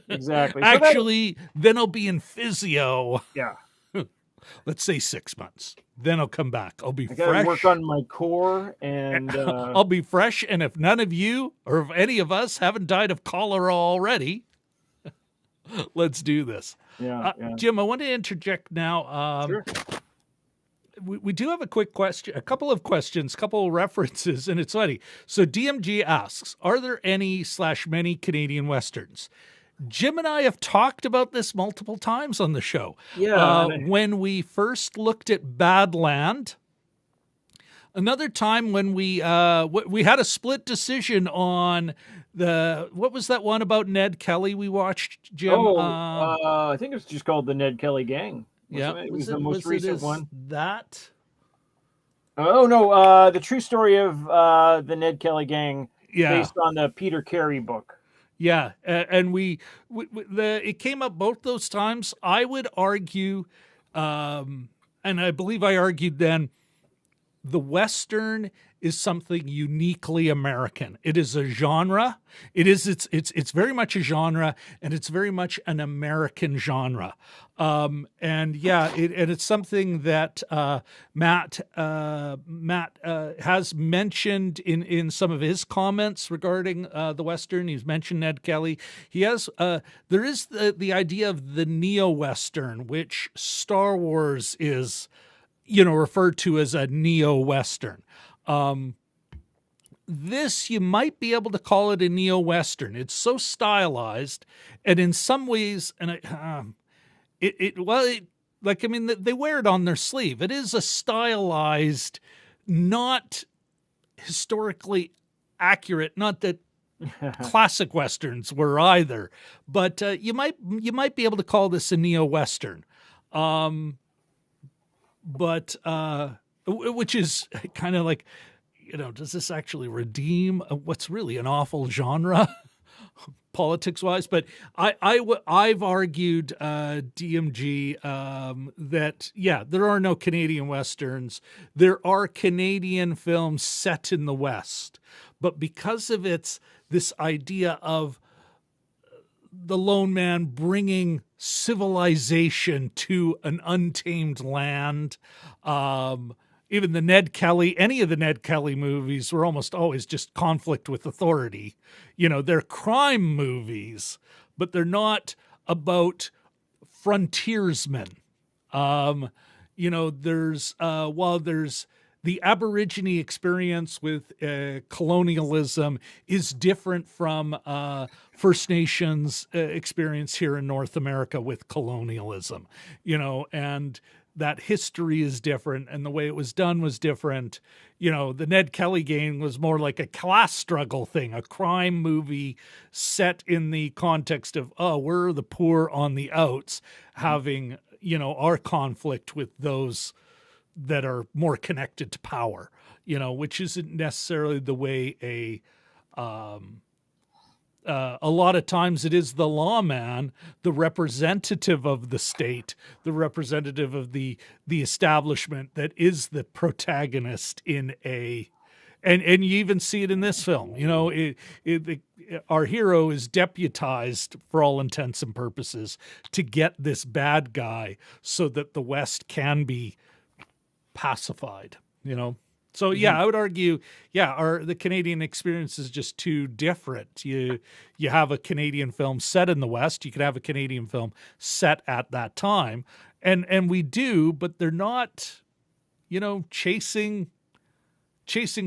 exactly. Actually, then I'll be in physio. Yeah. Let's say 6 months. Then I'll come back. I'll be fresh. I gotta work on my core, and I'll be fresh. And if none of you or if any of us haven't died of cholera already, let's do this. Jim, I want to interject now. Sure. We do have a quick question, a couple of questions, couple of references, and it's funny. So DMG asks, are there any/many Canadian Westerns? Jim and I have talked about this multiple times on the show. When we first looked at Badland, another time when we had a split decision on what was that one about Ned Kelly we watched, Jim? I think it was just called the Ned Kelly Gang. It was the most recent one. That? Oh, no, the true story of the Ned Kelly Gang based on the Peter Carey book. Yeah, and it came up both those times. I would argue, and I believe I argued then, the Western is something uniquely American. It is a genre. It's very much a genre, and it's very much an American genre. And it's something that Matt has mentioned in some of his comments regarding the Western. He's mentioned Ned Kelly. He has there is the idea of the neo-Western, which Star Wars is, referred to as a neo-Western. This, you might be able to call it a neo-Western. It's so stylized, and in some ways, and they wear it on their sleeve. It is a stylized, not historically accurate, not that classic Westerns were either, but you might be able to call this a neo-Western. But which is kind of like, does this actually redeem what's really an awful genre, politics-wise? But I've argued, DMG, that, there are no Canadian Westerns. There are Canadian films set in the West. But because of this idea of the lone man bringing civilization to an untamed land. Even the Ned Kelly, any of the Ned Kelly movies were almost always just conflict with authority. They're crime movies, but they're not about frontiersmen. There's while there's the Aborigine experience with colonialism is different from First Nations experience here in North America with colonialism, and that history is different and the way it was done was different. The Ned Kelly game was more like a class struggle thing, a crime movie set in the context of, we're the poor on the outs having, our conflict with those that are more connected to power, which isn't necessarily the way a lot of times it is the lawman, the representative of the state, the representative of the establishment that is the protagonist in and you even see it in this film. Our hero is deputized for all intents and purposes to get this bad guy so that the West can be pacified, So I would argue, the Canadian experience is just too different. You have a Canadian film set in the West, you could have a Canadian film set at that time, and we do, but they're not, chasing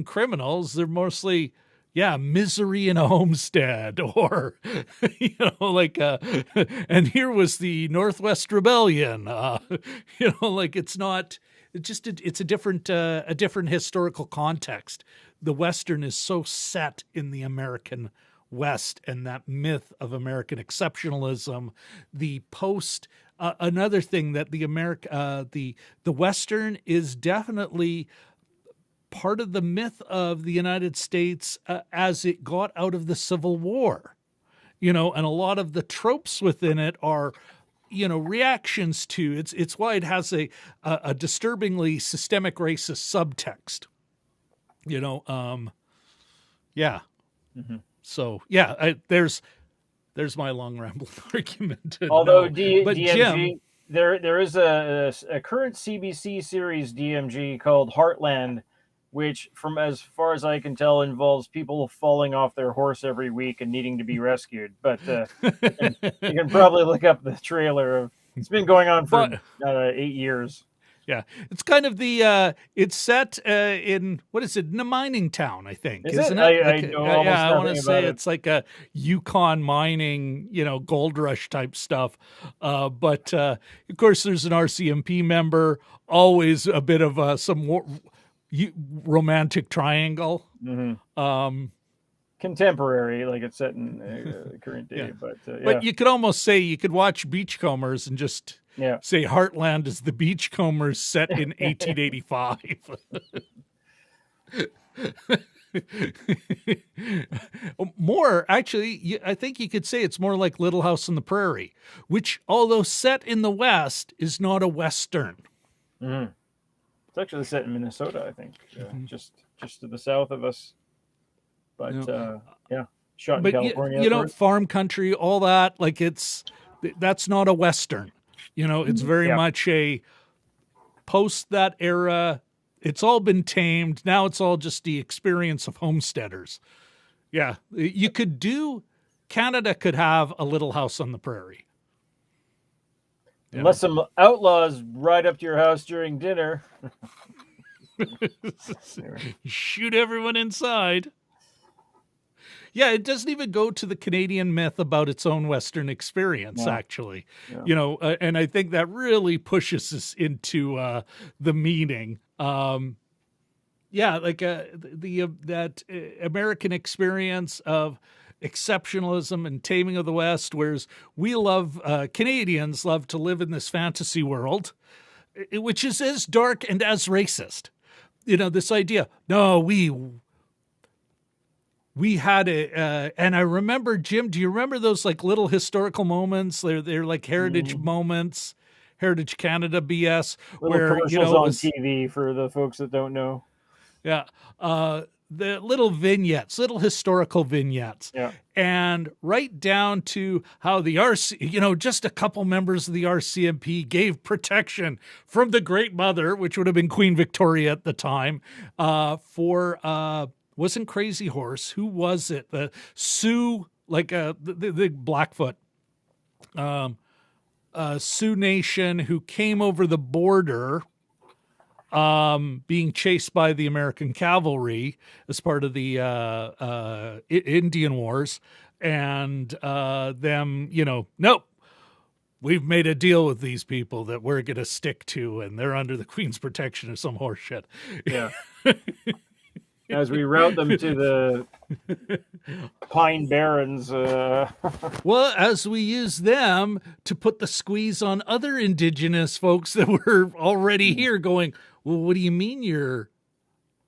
criminals. They're mostly, misery in a homestead, or and here was the Northwest Rebellion. It's not. It's a different historical context. The Western is so set in the American West and that myth of American exceptionalism. The another thing that the Western is definitely part of the myth of the United States as it got out of the Civil War. And a lot of the tropes within it are, reactions to it's why it has a disturbingly systemic racist subtext. Mm-hmm. So there's my long rambling argument. Although but DMG, Jim, there is a current CBC series, DMG, called Heartland, which, from as far as I can tell, involves people falling off their horse every week and needing to be rescued. But you can probably look up the trailer. It's been going on for 8 years. Yeah, it's kind of it's set in, what is it, in a mining town, I think, isn't it? I want to say it's like a Yukon mining, gold rush type stuff. But of course, there's an RCMP member, always a bit of some romantic triangle. Mm-hmm. Contemporary, like it's set in current day. But you could almost say, you could watch Beachcombers and just say Heartland is the Beachcombers set in 1885. More, actually, I think you could say it's more like Little House on the Prairie, which, although set in the West, is not a Western. Mm. It's actually set in Minnesota, I think, just to the south of us. But yeah, shot in California. You know, farm country, all that, like that's not a Western. You know, it's very much a post that era. It's all been tamed. Now it's all just the experience of homesteaders. Yeah, you could do, Canada could have a Little House on the Prairie. Unless some outlaws ride up to your house during dinner. Shoot everyone inside. Yeah, it doesn't even go to the Canadian myth about its own Western experience, actually. Yeah. You know, and I think that really pushes us into the meaning. Like that American experience of exceptionalism and taming of the West, whereas we Canadians love to live in this fantasy world, which is as dark and as racist. You know, this idea, no, we had and I remember, Jim, do you remember those like little historical moments? They're like heritage moments, Heritage Canada BS, little where commercials on TV for the folks that don't know. Yeah, the little vignettes, little historical vignettes, and right down to how the just a couple members of the RCMP gave protection from the Great Mother, which would have been Queen Victoria at the time, for. Wasn't Crazy Horse. Who was it? The Sioux, like the Blackfoot, Sioux Nation, who came over the border, being chased by the American cavalry as part of the Indian Wars, and them, nope. We've made a deal with these people that we're going to stick to, and they're under the Queen's protection or some horse shit. Yeah. As we route them to the Pine Barrens. Well, as we use them to put the squeeze on other Indigenous folks that were already here going, well, what do you mean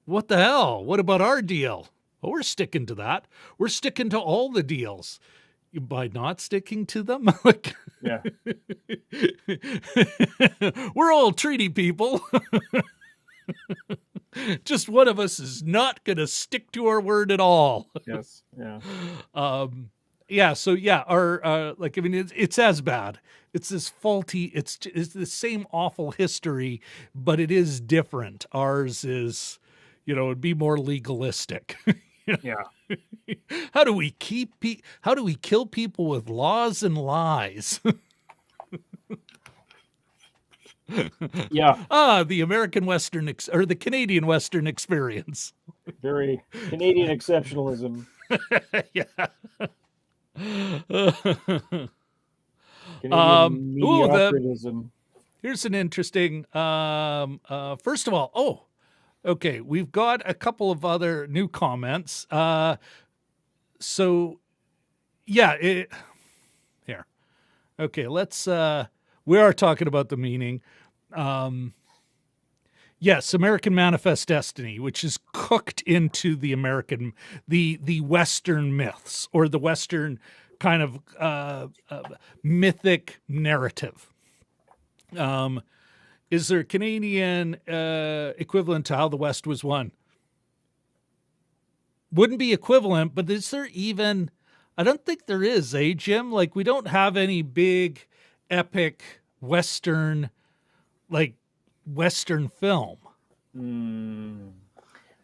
what the hell? What about our deal? Well, we're sticking to that. We're sticking to all the deals. By not sticking to them? Yeah. We're all treaty people. Just one of us is not going to stick to our word at all. Yes. Yeah. So our it's as bad. It's this faulty. It's the same awful history, but it is different. Ours is, it'd be more legalistic. Yeah. How do we kill people with laws and lies? Yeah. The American Western or the Canadian Western experience. Very Canadian exceptionalism. Yeah. Canadian mediocrism. Here's an interesting. First of all, okay, we've got a couple of other new comments. Here. Okay, let's. We are talking about the meaning. Yes, American Manifest Destiny, which is cooked into the the Western myths or the Western kind of mythic narrative. Is there a Canadian equivalent to How the West Was Won? Wouldn't be equivalent, but is there even? I don't think there is, Jim? Like, we don't have any big, epic Western film.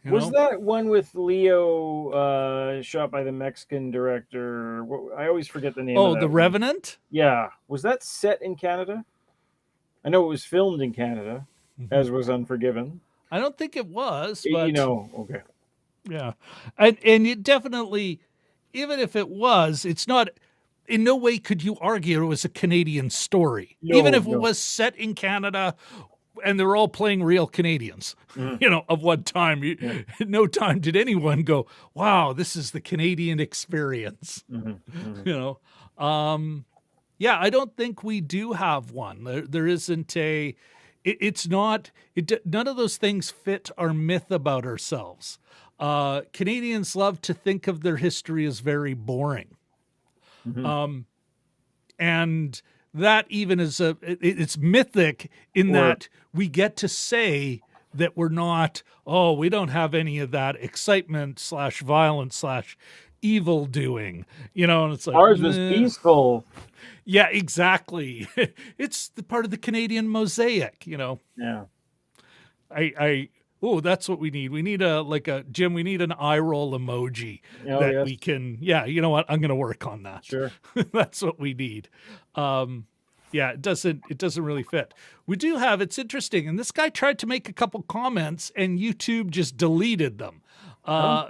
Was that one with Leo shot by the Mexican director? I always forget the name of that. The Revenant? Yeah. Was that set in Canada? I know it was filmed in Canada, as was Unforgiven. I don't think it was. But, okay. Yeah. And it definitely, even if it was, it's not... In no way could you argue it was a Canadian story. Even if it was set in Canada and they're all playing real Canadians, of one time. At no time did anyone go, wow, this is the Canadian experience. I don't think we do have one. There isn't none of those things fit our myth about ourselves. Canadians love to think of their history as very boring. Mm-hmm. And that even is it's mythic in that we get to say that we're not, we don't have any of that excitement / violence / evil doing, and it's like, ours was peaceful. Yeah, exactly. It's the part of the Canadian mosaic, Yeah. That's what we need. We need Jim, we need an eye roll emoji we can, you know what? I'm going to work on that. Sure. That's what we need. It doesn't really fit. We do have, it's interesting. And this guy tried to make a couple comments and YouTube just deleted them.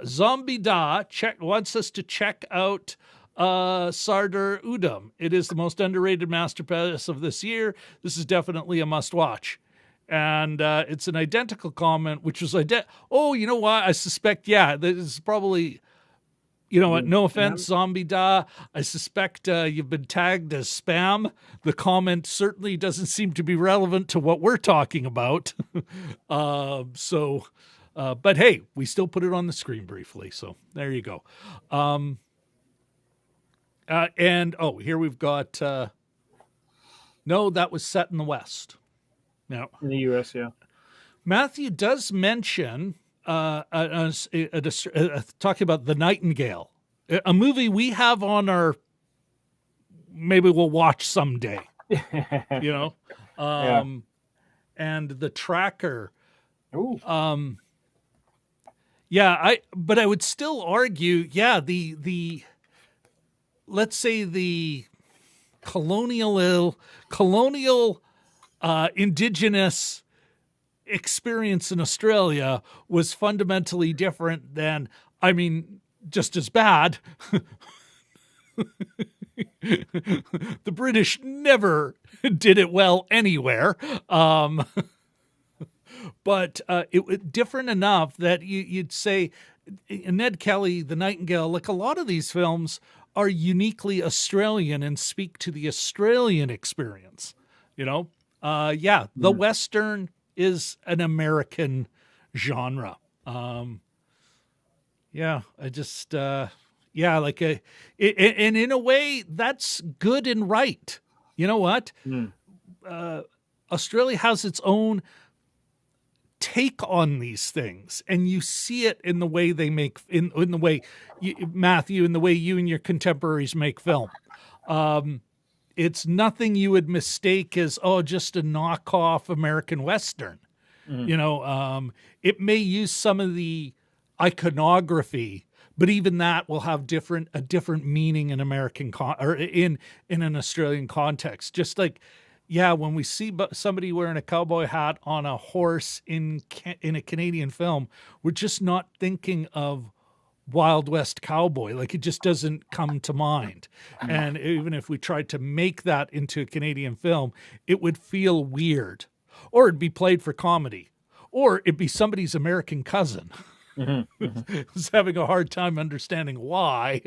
Zombie Da wants us to check out Sardar Udom. It is the most underrated masterpiece of this year. This is definitely a must watch. And it's an identical comment, which was you know what? I suspect, this is probably, you know what? No offense, Zombie Da. I suspect you've been tagged as spam. The comment certainly doesn't seem to be relevant to what we're talking about. But hey, we still put it on the screen briefly. So there you go. Here we've got, no, that was set in the West. Now, in the U.S., yeah. Matthew does mention talking about The Nightingale, a movie we have on our, maybe we'll watch someday, and The Tracker. Ooh. But I would still argue, the let's say the colonial indigenous experience in Australia was fundamentally different than, just as bad. The British never did it well anywhere. But it was different enough that you'd say Ned Kelly, The Nightingale, like a lot of these films are uniquely Australian and speak to the Australian experience, The Western is an American genre. And in a way that's good and right. You know what? Australia has its own take on these things, and you see it in the way they make, in the way Matthew, in the way you and your contemporaries make film. It's nothing you would mistake as just a knockoff American Western. It may use some of the iconography, but even that will have a different meaning in American or in an Australian context. Just like, when we see somebody wearing a cowboy hat on a horse in a Canadian film, we're just not thinking of Wild West cowboy. Like, it just doesn't come to mind. And even if we tried to make that into a Canadian film, it would feel weird, or it'd be played for comedy, or it'd be somebody's American cousin who's having a hard time understanding why.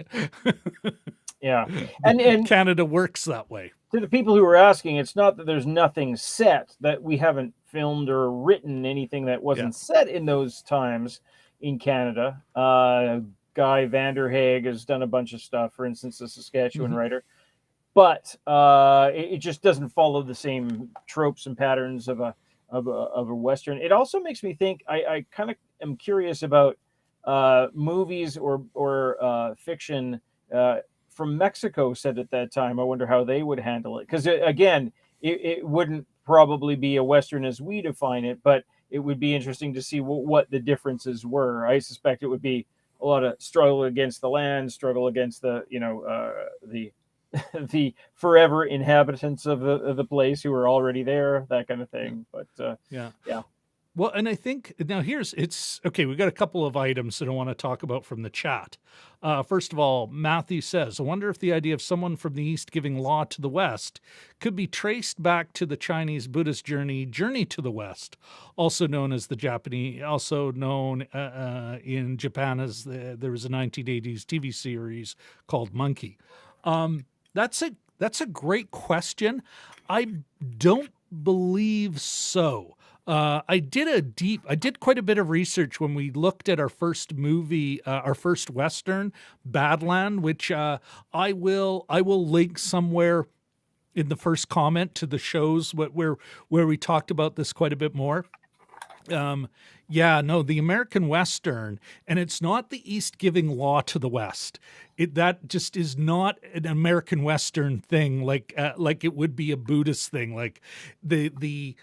Yeah. And Canada works that way. To the people who are asking, it's not that there's nothing set, that we haven't filmed or written anything that wasn't set in those times in Canada. Guy Vanderhaeg has done a bunch of stuff, for instance, a Saskatchewan writer. But it just doesn't follow the same tropes and patterns of a Western. It also makes me think, I kind of am curious about movies or fiction from Mexico set at that time. I wonder how they would handle it. Because, again, it wouldn't probably be a Western as we define it, but it would be interesting to see what the differences were. I suspect it would be a lot of struggle against the land, struggle against the forever inhabitants of the place who are already there, that kind of thing. But yeah. Well, and I think now it's okay. We got a couple of items that I want to talk about from the chat. First of all, Matthew says, I wonder if the idea of someone from the East giving law to the West could be traced back to the Chinese Buddhist journey to the West, also known as the Japanese, also known in Japan as there was a 1980s TV series called Monkey. That's a great question. I don't believe so. I did quite a bit of research when we looked at our first movie, our first Western, Badland, which I will link somewhere in the first comment to the shows where we talked about this quite a bit more. The American Western, and it's not the East giving law to the West. That just is not an American Western thing, like it would be a Buddhist thing. Like the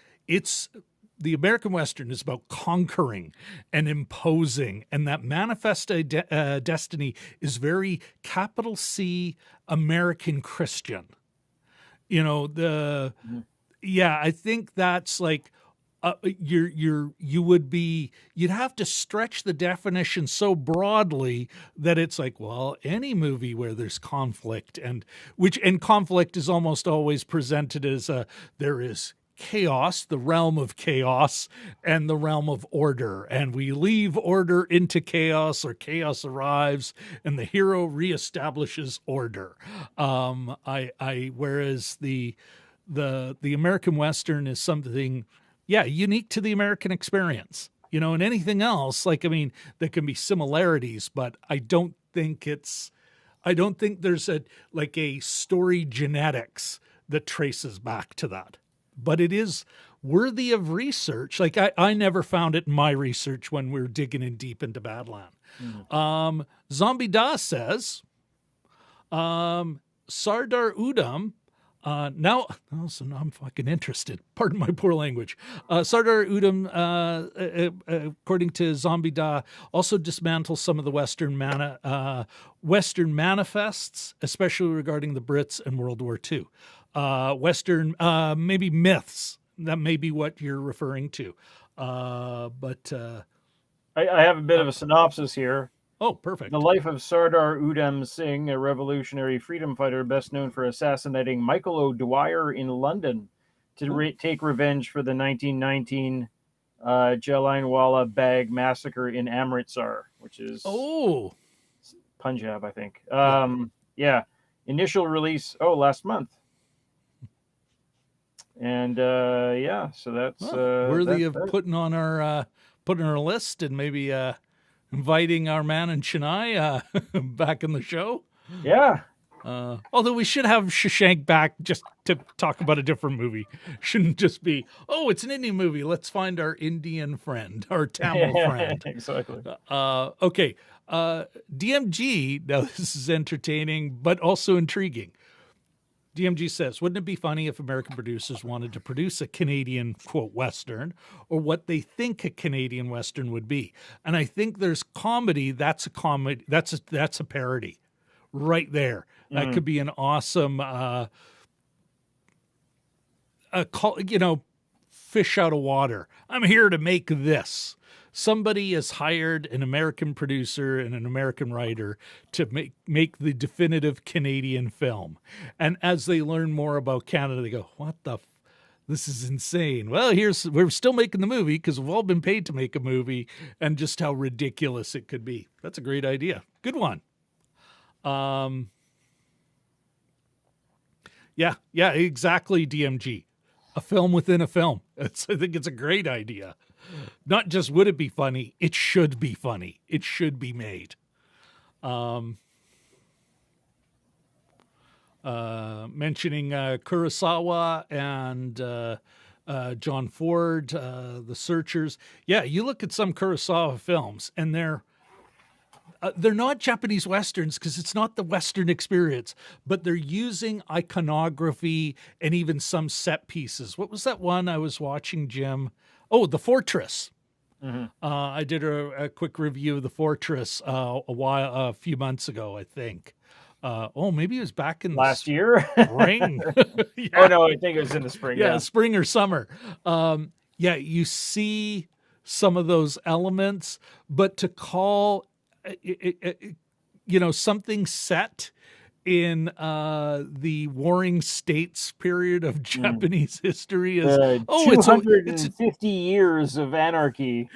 American Western is about conquering and imposing, and that manifest destiny is very capital C American Christian. You know, I think that's like, you'd have to stretch the definition so broadly that it's like, well, any movie where there's conflict, and conflict is almost always presented as there is chaos, the realm of chaos, and the realm of order, and we leave order into chaos, or chaos arrives and the hero reestablishes order. Whereas the American Western is something, unique to the American experience, and anything else, there can be similarities, but I don't think there's a story genetics that traces back to that. But it is worthy of research. Like, I never found it in my research when we were digging in deep into Badland. Mm-hmm. Zombie Da says, Sardar Udam, now I'm fucking interested. Pardon my poor language. Sardar Udam, according to Zombie Da, also dismantles some of the Western manifests, especially regarding the Brits and World War II. Western, maybe myths. That may be what you're referring to. I have a bit of a synopsis here. Oh, perfect. The life of Sardar Udam Singh, a revolutionary freedom fighter best known for assassinating Michael O'Dwyer in London to take revenge for the 1919 Jallianwala Bagh massacre in Amritsar, which is Punjab, I think. Initial release, last month. And so that's worthy of putting on our list, and maybe inviting our man in Chennai back in the show. Yeah. Although we should have Shashank back just to talk about a different movie. Shouldn't just be, it's an Indian movie. Let's find our Indian friend, our Tamil friend. Exactly. Okay. DMG, now this is entertaining, but also intriguing. DMG says, wouldn't it be funny if American producers wanted to produce a Canadian, quote, Western, or what they think a Canadian Western would be? And I think there's comedy. That's a comedy. That's a parody right there. That could be an awesome, fish out of water. I'm here to make this. Somebody has hired an American producer and an American writer to make the definitive Canadian film. And as they learn more about Canada, they go, what the this is insane. Well, we're still making the movie because we've all been paid to make a movie, and just how ridiculous it could be. That's a great idea. Good one. Yeah, exactly, DMG. A film within a film. I think it's a great idea. Not just would it be funny, it should be funny. It should be made. Mentioning Kurosawa and John Ford, The Searchers. Yeah, you look at some Kurosawa films, and they're not Japanese Westerns because it's not the Western experience, but they're using iconography and even some set pieces. What was that one I was watching, Jim? Oh, The Fortress. Mm-hmm. I did a quick review of The Fortress a few months ago, I think. Maybe it was back in last year. Spring. Yeah. Oh no, I think it was in the spring. Yeah, spring or summer. You see some of those elements, but to call something set in the Warring States period of Japanese history is 250 years of anarchy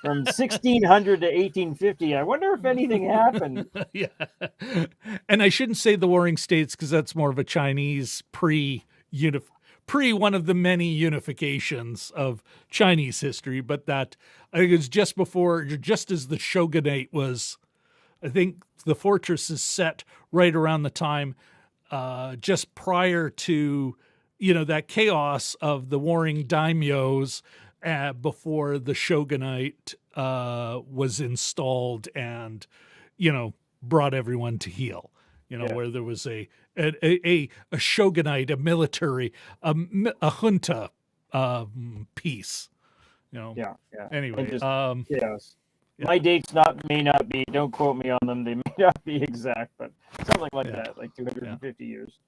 from 1600 to 1850. I wonder if anything happened. Yeah, and I shouldn't say the Warring States because that's more of a Chinese pre one of the many unifications of Chinese history, but that I think it's just as the shogunate was. I think the fortress is set right around the time, just prior to, that chaos of the warring daimyos before the shogunate was installed and, brought everyone to heel. Where there was a shogunate, a military, a junta piece. Yeah. Anyway, yes. My dates may not be. Don't quote me on them. They may not be exact, but something like that, like 250 years.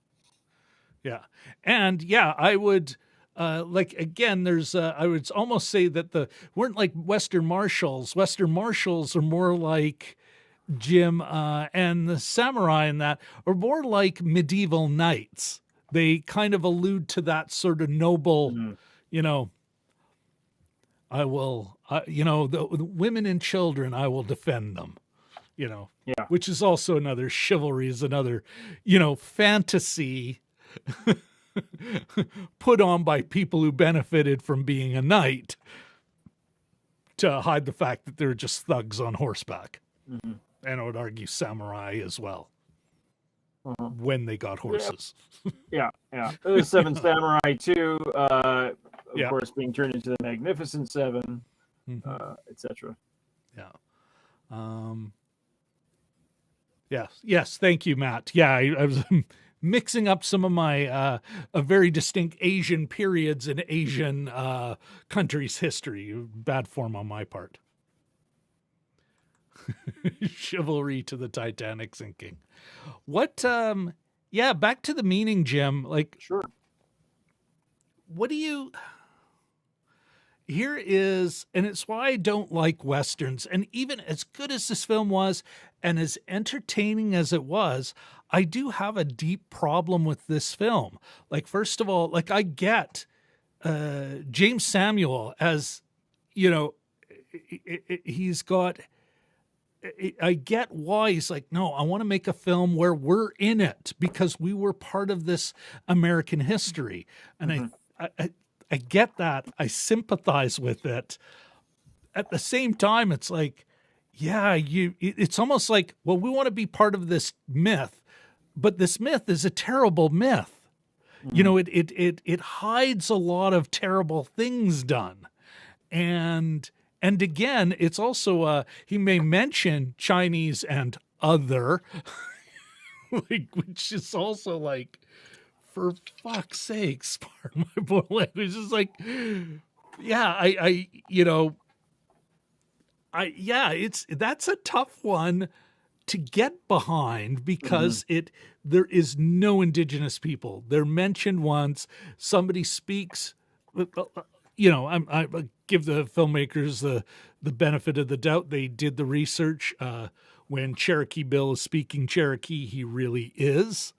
Yeah, and I would again. There's I would almost say that weren't like Western Marshals. Western Marshals are more like Jim and the samurai in that are more like medieval knights. They kind of allude to that sort of noble, I will, the women and children, I will defend them, which is also another chivalry, is another, fantasy put on by people who benefited from being a knight to hide the fact that they're just thugs on horseback. Mm-hmm. And I would argue samurai as well. When they got horses. Yeah. The Seven Samurai too, of course, being turned into the Magnificent Seven, etc. Yeah. Yes. Thank you, Matt. Yeah, I was mixing up some of my very distinct Asian periods in Asian countries' history. Bad form on my part. Chivalry to the Titanic sinking. What back to the meaning, Jim. Sure. What do you here is, and it's why I don't like Westerns, and even as good as this film was and as entertaining as it was, I do have a deep problem with this film. First of all, I get Jeymes Samuel as, he's got, I get why he's like, no, I want to make a film where we're in it because we were part of this American history. And I get that. I sympathize with it. At the same time, it's like, it's almost like, well, we want to be part of this myth, but this myth is a terrible myth. It hides a lot of terrible things done. And again, it's also, he may mention Chinese and other, which is also for fuck's sakes, pardon my poor language. It's that's a tough one to get behind because there is no indigenous people. They're mentioned once, somebody speaks, I give the filmmakers the benefit of the doubt. They did the research. When Cherokee Bill is speaking Cherokee, he really is.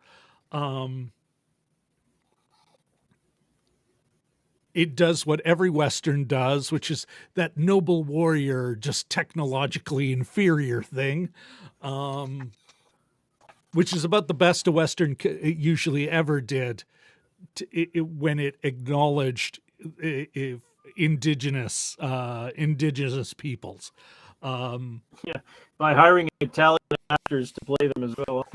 It does what every Western does, which is that noble warrior, just technologically inferior thing, which is about the best a Western usually ever did when it acknowledged indigenous peoples. By hiring Italian actors to play them as well.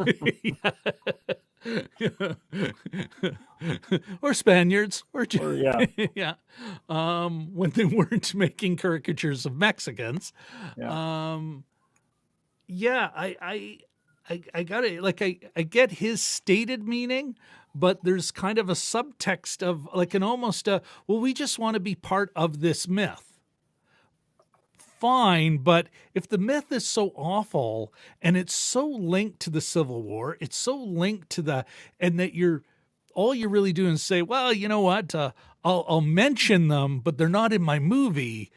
Or Spaniards, when they weren't making caricatures of Mexicans. I got it. I get his stated meaning, but there's kind of a subtext of we just want to be part of this myth. Fine, but if the myth is so awful and it's so linked to the Civil War, it's so linked to and that all you're really doing is say, well, you know what, I'll mention them, but they're not in my movie.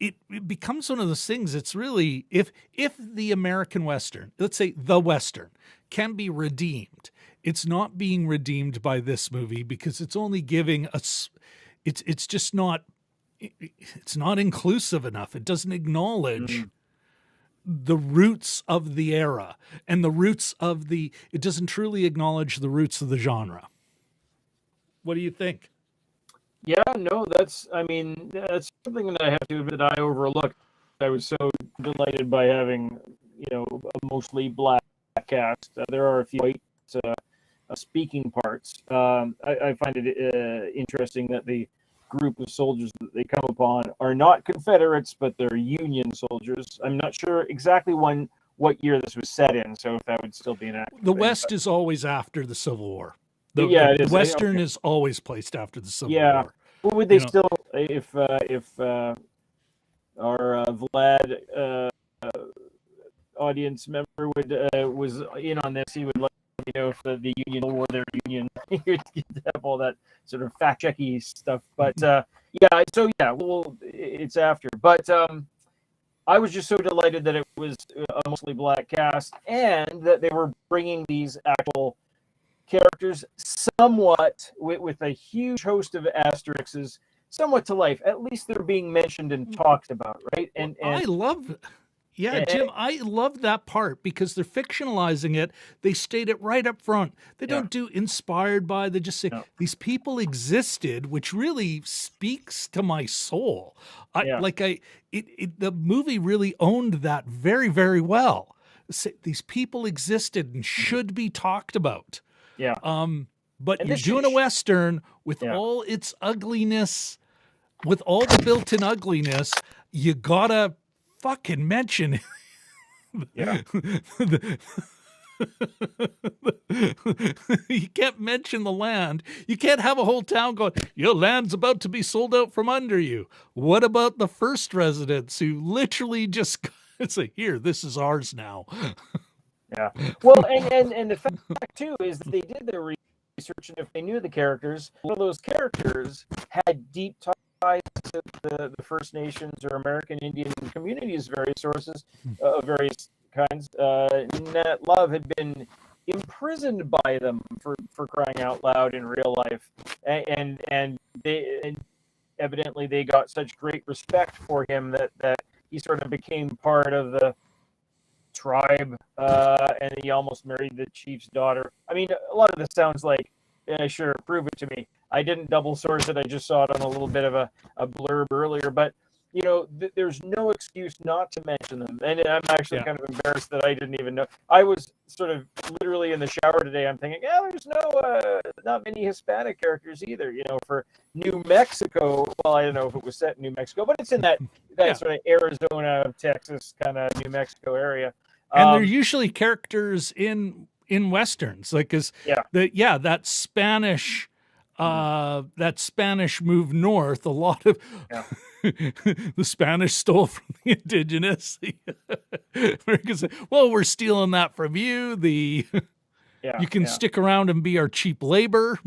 It becomes one of those things. It's really, if the American Western, let's say the Western, can be redeemed, it's not being redeemed by this movie because it's only giving us, it's just not, it's not inclusive enough. It doesn't acknowledge the roots of the era and the roots of it doesn't truly acknowledge the roots of the genre. What do you think? Yeah, no, that's something that I have to admit that I overlooked. I was so delighted by having, a mostly black cast. There are a few white speaking parts. I find it interesting that the group of soldiers that they come upon are not Confederates, but they're Union soldiers. I'm not sure exactly what year this was set in, so if that would still be an accurate The thing, West is always after the Civil War. it is. Western Okay. is always placed after the Civil Yeah. War. Well, would they still, if our Vlad audience member was in on this, he would let me know if the Union or their Union. You'd have all that sort of fact checky stuff. But well, it's after. But I was just so delighted that it was a mostly black cast and that they were bringing these actual characters somewhat with a huge host of asterisks somewhat to life. At least they're being mentioned and talked about, right? And I love Jim, I love that part because they're fictionalizing it. They state it right up front. They don't do inspired by, they just say these people existed, which really speaks to my soul. The movie really owned that very, very well. These people existed and should be talked about. Yeah. But and you're doing a Western with all its ugliness, with all the built-in ugliness, you gotta fucking mention you can't mention the land. You can't have a whole town going, your land's about to be sold out from under you. What about the first residents who literally just say, here, this is ours now? Yeah. Well, and the fact too is that they did their research, and if they knew the characters, one of those characters had deep ties to the First Nations or American Indian communities, various sources of various kinds. Nat Love had been imprisoned by them for crying out loud in real life, and evidently they got such great respect for him that he sort of became part of the tribe, and he almost married the chief's daughter. I mean, a lot of this sounds like, sure, prove it to me. I didn't double source it. I just saw it on a little bit of a blurb earlier. But, there's no excuse not to mention them. And I'm actually kind of embarrassed that I didn't even know. I was sort of literally in the shower today. I'm thinking, there's not many Hispanic characters either, for New Mexico. Well, I don't know if it was set in New Mexico, but it's in that sort of Arizona, Texas kind of New Mexico area. And they're usually characters in Westerns, like, that Spanish move north. A lot of the Spanish stole from the indigenous. Well, we're stealing that from you. You can stick around and be our cheap labor.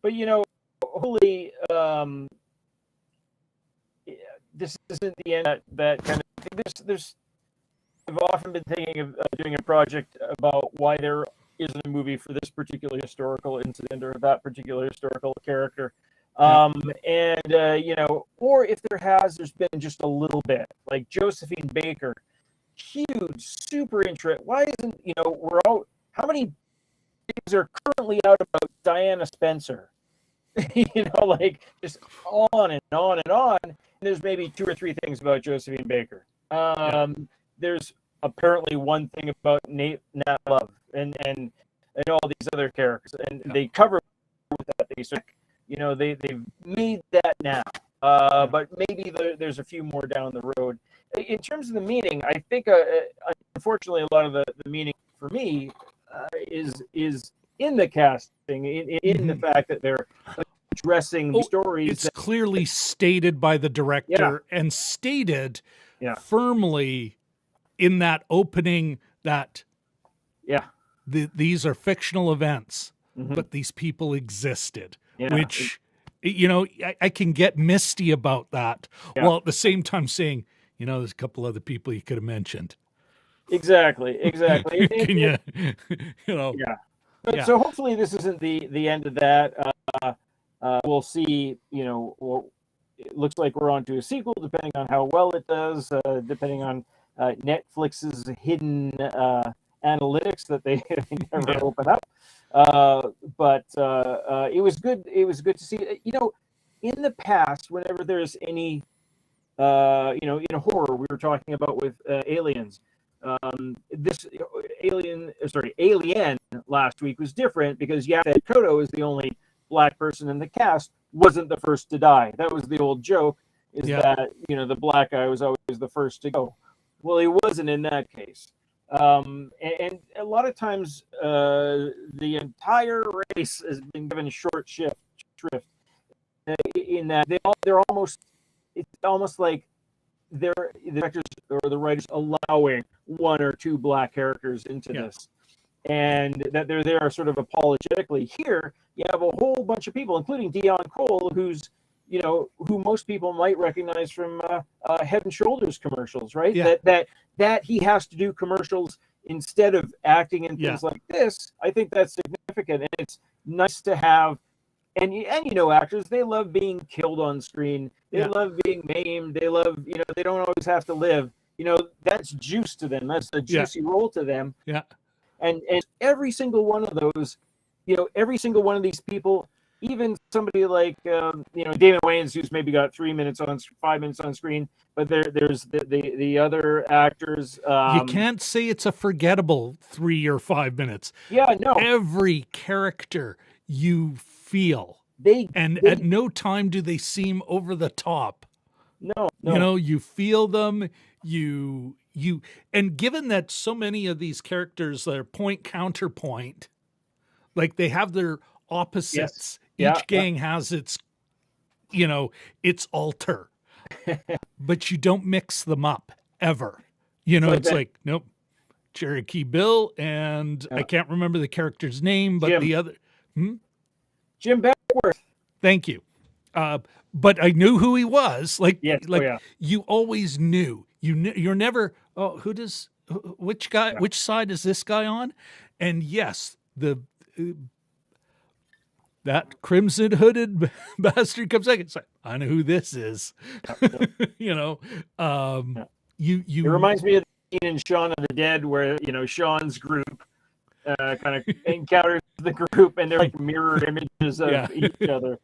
But hopefully, this isn't the end. That kind of I've often been thinking of doing a project about why there isn't a movie for this particular historical incident or that particular historical character. Or if there's been just a little bit, like Josephine Baker, huge, super interesting. Why isn't, how many things are currently out about Diana Spencer? Just on and on and on. And there's maybe 2 or 3 things about Josephine Baker. There's apparently one thing about Nat Love and all these other characters, and they cover with that. They've made that now, but maybe there's a few more down the road. In terms of the meaning, I think unfortunately a lot of the meaning for me is in the casting, in the fact that they're addressing the stories. It's clearly stated by the director and stated firmly in that opening that these are fictional events, but these people existed, which, I can get misty about that, while at the same time saying, there's a couple other people you could have mentioned. Exactly. Can you, So hopefully this isn't the end of that. We'll see, it looks like we're on to a sequel, depending on how well it does, depending on Netflix's hidden analytics that they never open up. But it was good. It was good to see. in the past, whenever there's any, in horror, we were talking about with aliens. This Alien last week was different because Yaphet Kotto is the only black person in the cast, wasn't the first to die. That was the old joke, is that, the black guy was always the first to go. Well, he wasn't in that case. And a lot of times the entire race has been given short shrift in that it's almost like the directors or the writers allowing one or two black characters into this, and that they're there sort of apologetically. Here you have a whole bunch of people, including Deon Cole, who's who most people might recognize from Head and Shoulders commercials, right? That he has to do commercials instead of acting in things like this. I think that's significant, and it's nice to have. And actors, they love being killed on screen. They love being maimed. They love, they don't always have to live. That's juice to them. That's a juicy role to them. Yeah. And every single one of those, every single one of these people, even somebody like, Damon Wayans, who's maybe got 5 minutes on screen, but there's the other actors. You can't say it's a forgettable 3 or 5 minutes. Yeah, no. Every character you feel. At no time do they seem over the top. No. You feel them, and given that so many of these characters are point counterpoint, like they have their opposites. Each gang has its alter, but you don't mix them up ever. Like, nope, Cherokee Bill and I can't remember the character's name, but the other, Jim Beckworth. Thank you. But I knew who he was. You always knew. You're never. Oh, which guy? Which side is this guy on? And yes, that crimson hooded bastard comes second. It's like, I know who this is. It reminds me of the scene in Shaun of the Dead where Shaun's group kind of encounters the group, and they're like mirror images of each other.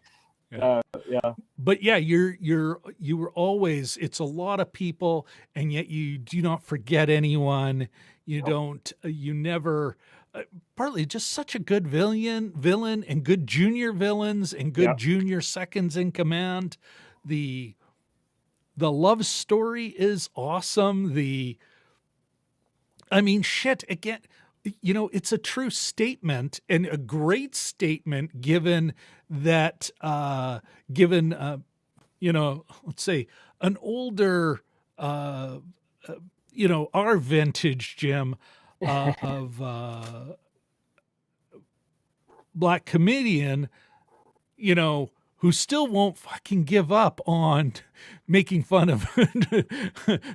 But you were always, it's a lot of people, and yet you do not forget anyone. You never, partly just such a good villain and good junior villains and good junior seconds in command. The love story is awesome. Again, it's a true statement, and a great statement given that, let's say an older, our vintage, Jim, of black comedian, who still won't fucking give up on making fun of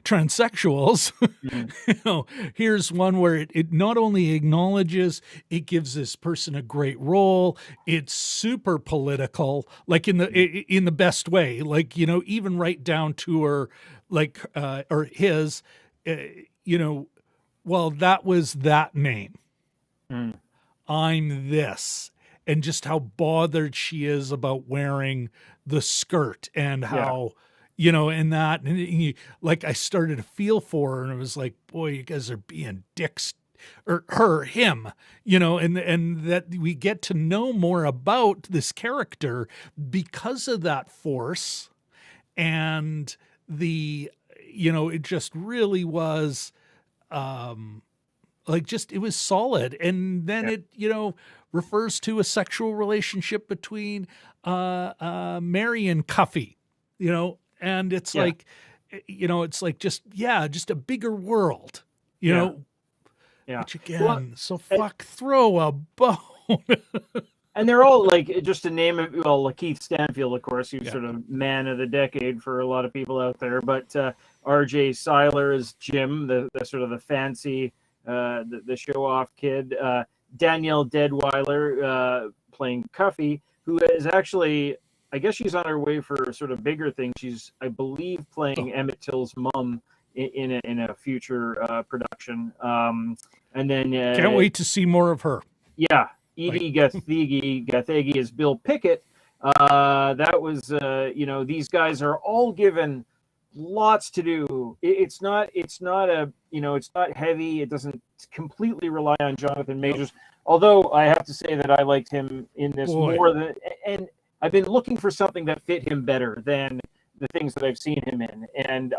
transsexuals. Here's one where it not only acknowledges, it gives this person a great role. It's super political, like in the best way, like, even right down to her, like, or his, well, that was that name. I'm this. And just how bothered she is about wearing the skirt, and how, and that, and like, I started to feel for her, and it was like, boy, you guys are being dicks, or him, and that we get to know more about this character because of that force. And it just really was, it was solid. And then it, refers to a sexual relationship between Mary and Cuffy, and it's like, it's like just a bigger world, which again, throw a bone. And they're all like, just to name it, Lakeith Stanfield, of course, he's sort of man of the decade for a lot of people out there, but RJ Cyler is Jim, the sort of the fancy, the show-off kid. Danielle Deadwyler playing Cuffy, who is actually, I guess she's on her way for sort of bigger things. She's, I believe, playing Emmett Till's mom in a future production. And then can't wait to see more of her. Yeah, Edie Gathegi is Bill Pickett, That was, these guys are all given lots to do. It's not heavy. It doesn't completely rely on Jonathan Majors. Although I have to say that I liked him in this more than, and I've been looking for something that fit him better than the things that I've seen him in, and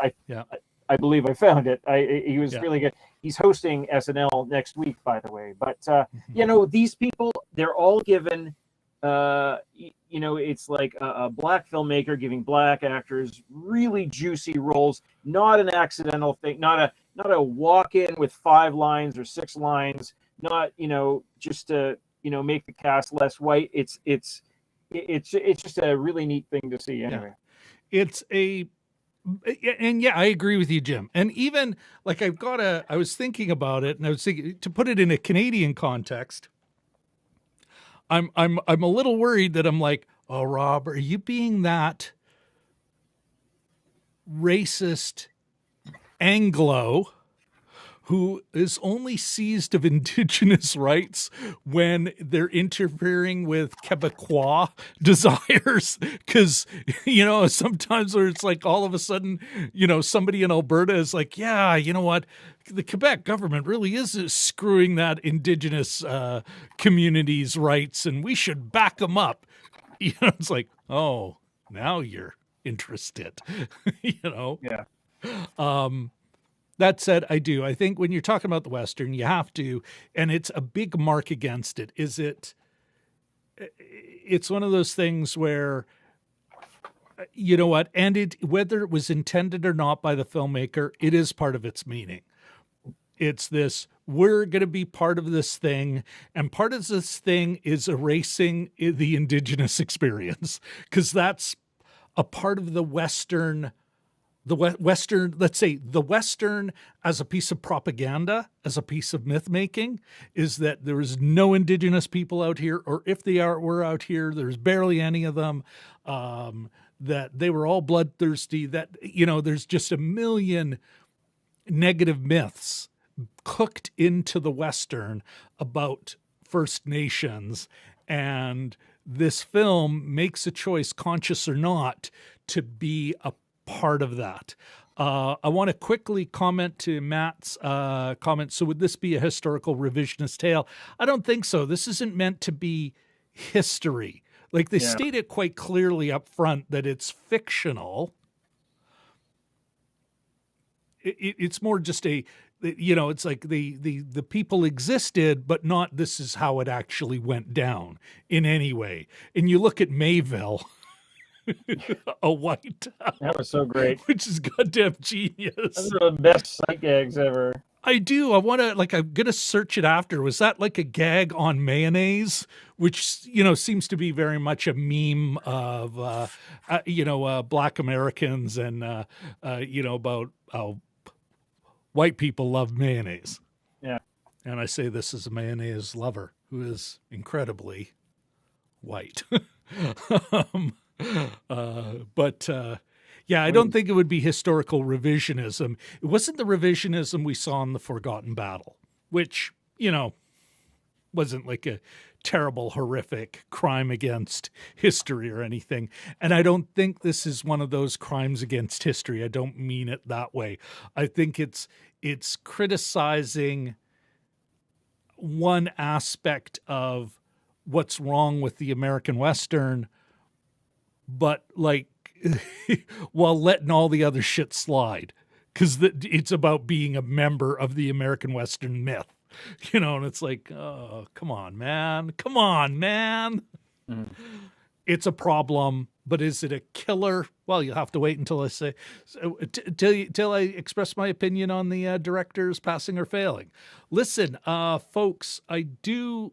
I believe I found it. He was really good. He's hosting SNL next week, by the way. But these people, they're all given. It's like a black filmmaker giving black actors really juicy roles, not an accidental thing, not a walk-in with 5 lines or 6 lines, not just to make the cast less white. It's just a really neat thing to see. Anyway, I agree with you, Jim. And even like I was thinking about it, and I was thinking to put it in a Canadian context. I'm a little worried that I'm like, oh, Rob, are you being that racist Anglo who is only seized of Indigenous rights when they're interfering with Quebecois desires? Because, sometimes where it's like all of a sudden, somebody in Alberta is like, yeah, you know what? The Quebec government really is screwing that Indigenous community's rights, and we should back them up. It's like, oh, now you're interested, Yeah. That said, I think when you're talking about the Western, you have to, and it's a big mark against it. It's one of those things where, you know what, and whether it was intended or not by the filmmaker, it is part of its meaning. It's this, we're going to be part of this thing, and part of this thing is erasing the Indigenous experience, because that's a part of the Western. Let's say the Western as a piece of propaganda, as a piece of myth making, is that there is no Indigenous people out here, or if they were out here, there's barely any of them, that they were all bloodthirsty, that, there's just a million negative myths cooked into the Western about First Nations. And this film makes a choice, conscious or not, to be a part of that. I want to quickly comment to Matt's comment. So would this be a historical revisionist tale? I don't think so. This isn't meant to be history. Like they state it quite clearly up front that it's fictional. It's more just it's like the people existed, but not this is how it actually went down in any way. And you look at Mayville, a white town. That was so great. Which is goddamn genius. Those are the best sight gags ever. I do. I'm going to search it after. Was that like a gag on mayonnaise? Which, seems to be very much a meme of, Black Americans and, about how white people love mayonnaise. Yeah. And I say this as a mayonnaise lover who is incredibly white. I don't think it would be historical revisionism. It wasn't the revisionism we saw in The Forgotten Battle, which, wasn't like a terrible, horrific crime against history or anything. And I don't think this is one of those crimes against history. I don't mean it that way. I think it's criticizing one aspect of what's wrong with the American Western, but while letting all the other shit slide, because it's about being a member of the American Western myth, and it's like, oh, come on, man. Mm-hmm. It's a problem, but is it a killer? Well, you'll have to wait until I say, till I express my opinion on the directors passing or failing. Listen, folks, I think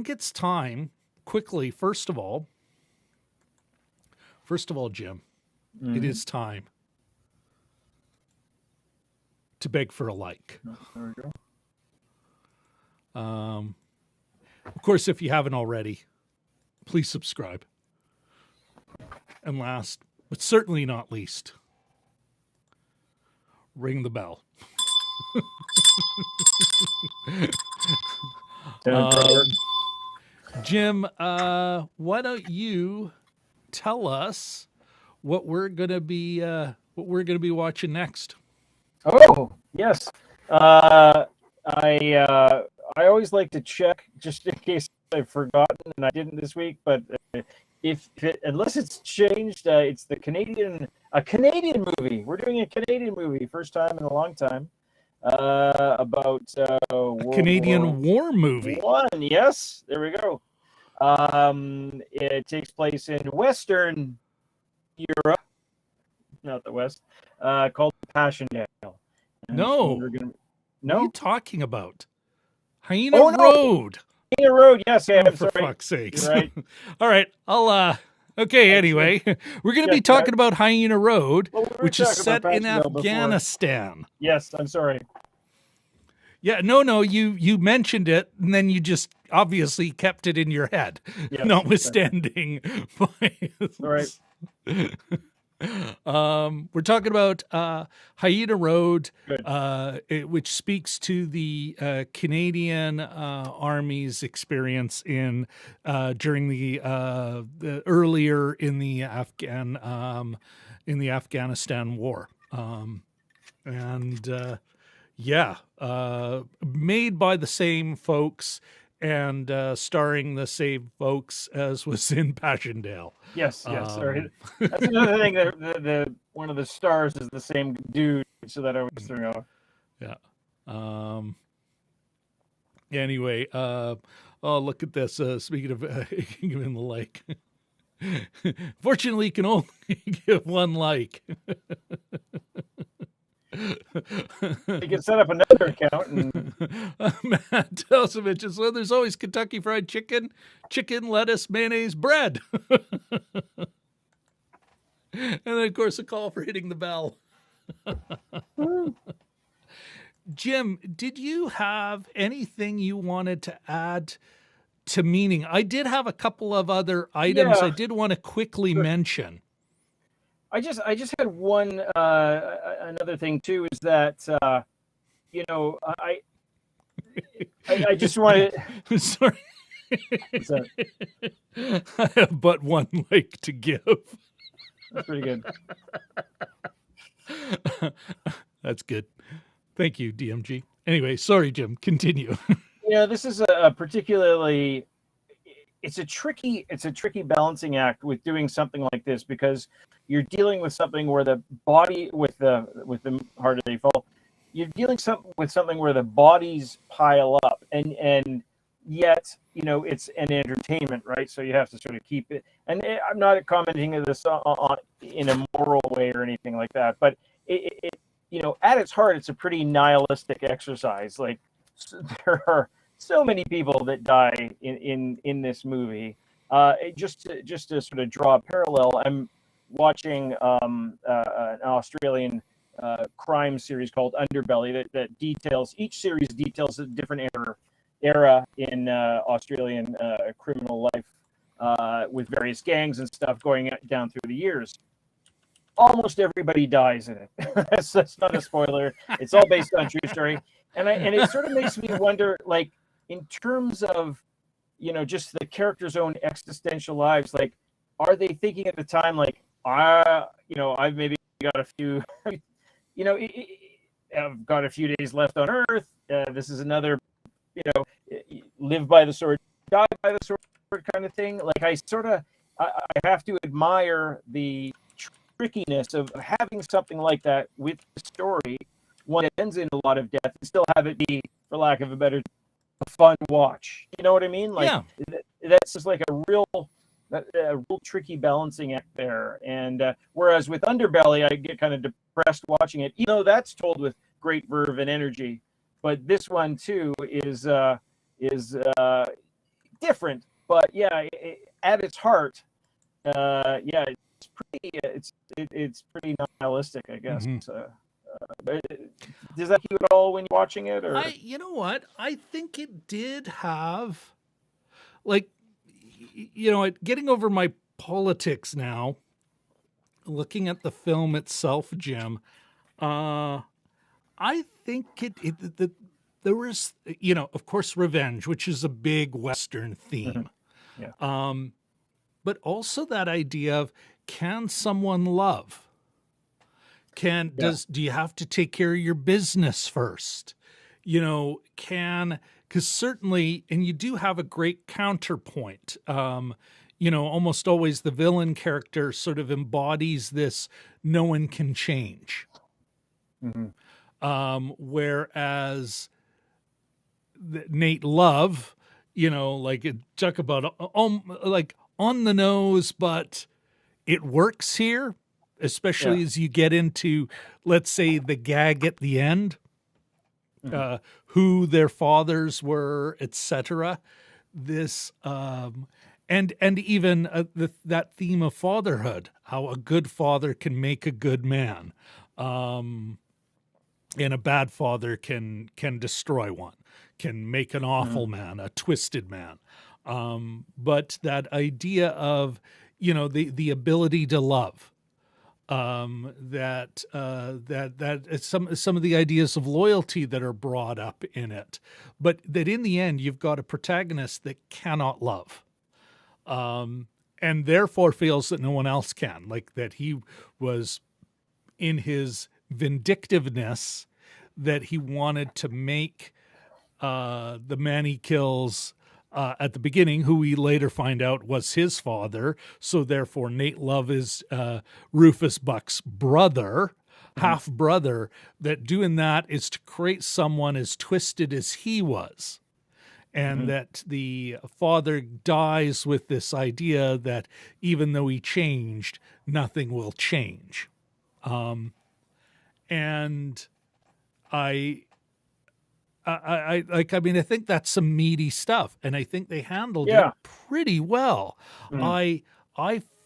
it's time. Quickly, first of all, Jim, It is time to beg for a like. There we go. Of course, if you haven't already, please subscribe. And last, but certainly not least, ring the bell. Jim, why don't you tell us what we're gonna be watching next? Oh, yes. I always like to check just in case I've forgotten, and I didn't this week. But unless it's changed, it's a Canadian movie. We're doing a Canadian movie, first time in a long time. About Canadian War movie. One, yes, there we go. It takes place in Western Europe, not the West, called Passchendaele. No. No? What are you talking about? Hyena Road. Hyena Road, yes. Yeah, Oh, I'm for sorry. fuck's sakes. You're right. All right. Okay, anyway. We're going to be talking about Hyena Road, which is set in Afghanistan. Before. Yes, I'm sorry. Yeah, no, you mentioned it, and then you just obviously kept it in your head, yes, notwithstanding. All right. We're talking about Hyena Road, which speaks to the Canadian Army's experience in during the earlier in the Afghanistan War, made by the same folks and starring the same folks as was in Passchendaele. Yes. Sorry. That's another thing. The one of the stars is the same dude, so that always threw me off. Yeah. Anyway, oh, look at this. Speaking of giving the like, fortunately, you can only give one like. You can set up another account. And... Matt Telsevich, so there's always Kentucky Fried Chicken, lettuce, mayonnaise, bread. And then, of course, a call for hitting the bell. Jim, did you have anything you wanted to add to meaning? I did have a couple of other items I did want to quickly mention. I just had one another thing too, is that I just wanted. Sorry. I have but one like to give. That's pretty good. That's good. Thank you, DMG. Anyway, sorry, Jim. Continue. This is a particularly. It's a tricky balancing act with doing something like this, because you're dealing with something where the body with the harder they fall, you're dealing with something where the bodies pile up, and yet it's an entertainment, right? So you have to sort of keep it. And I'm not commenting on this in a moral way or anything like that, but it at its heart, it's a pretty nihilistic exercise. Like, there are so many people that die in this movie. Just to sort of draw a parallel, I'm watching an Australian crime series called Underbelly that details, each series details a different era in Australian criminal life, with various gangs and stuff going down through the years. Almost everybody dies in it. That's not a spoiler. It's all based on true story, and it sort of makes me wonder, like, in terms of, just the characters' own existential lives, like, are they thinking at the time, like, I've maybe got a few, I've got a few days left on Earth. This is another, live by the sword, die by the sword kind of thing. Like, I have to admire the trickiness of having something like that with the story, one that ends in a lot of death, and still have it be, for lack of a better, a fun watch. You know what I mean? Like, that's just like a real tricky balancing act there. And whereas with Underbelly, I get kind of depressed watching it, even though that's told with great verve and energy. But this one too is different. But at its heart, it's pretty nihilistic, I guess. Mm-hmm. Does that keep it all when you're watching it? Or you know what? I think it did have, like, getting over my politics now, looking at the film itself, Jim. I think there was, of course, revenge, which is a big Western theme. Yeah. But also that idea of, can someone love? Do you have to take care of your business first? Because certainly, and you do have a great counterpoint. Almost always the villain character sort of embodies this, no one can change. Whereas Nate Love, talk about like on the nose, but it works here, especially as you get into, let's say, the gag at the end, who their fathers were, etc. This and even that theme of fatherhood, how a good father can make a good man, and a bad father can destroy one, can make an awful man, a twisted man. But that idea of, the ability to love, that some of the ideas of loyalty that are brought up in it, but that in the end you've got a protagonist that cannot love, and therefore feels that no one else can, like that he was in his vindictiveness, that he wanted to make the man he kills at the beginning, who we later find out was his father. So therefore Nate Love is Rufus Buck's brother, half brother, that doing that is to create someone as twisted as he was. And that the father dies with this idea that even though he changed, nothing will change. And I think that's some meaty stuff, and I think they handled it pretty well. I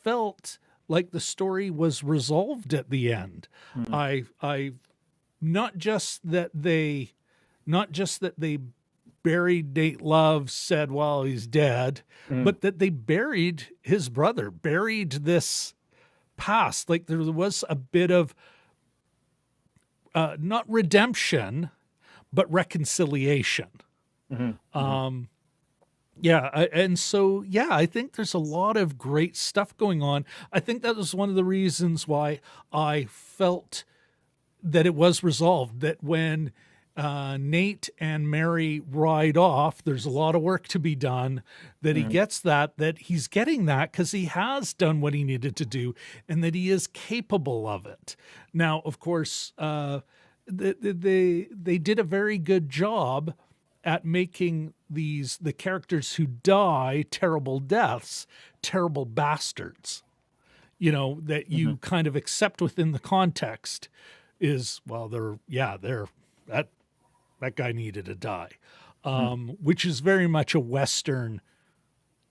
felt like the story was resolved at the end. I not just that they buried Nate Love, said, well, he's dead, but that they buried his brother, buried this past. Like there was a bit of not redemption, but reconciliation. I think there's a lot of great stuff going on. I think that was one of the reasons why I felt that it was resolved, that when Nate and Mary ride off, there's a lot of work to be done, that he gets that he's getting that because he has done what he needed to do and that he is capable of it. Now, of course, they did a very good job at making the characters who die terrible deaths, terrible bastards, that you kind of accept within the context is, well, that guy needed to die, which is very much a Western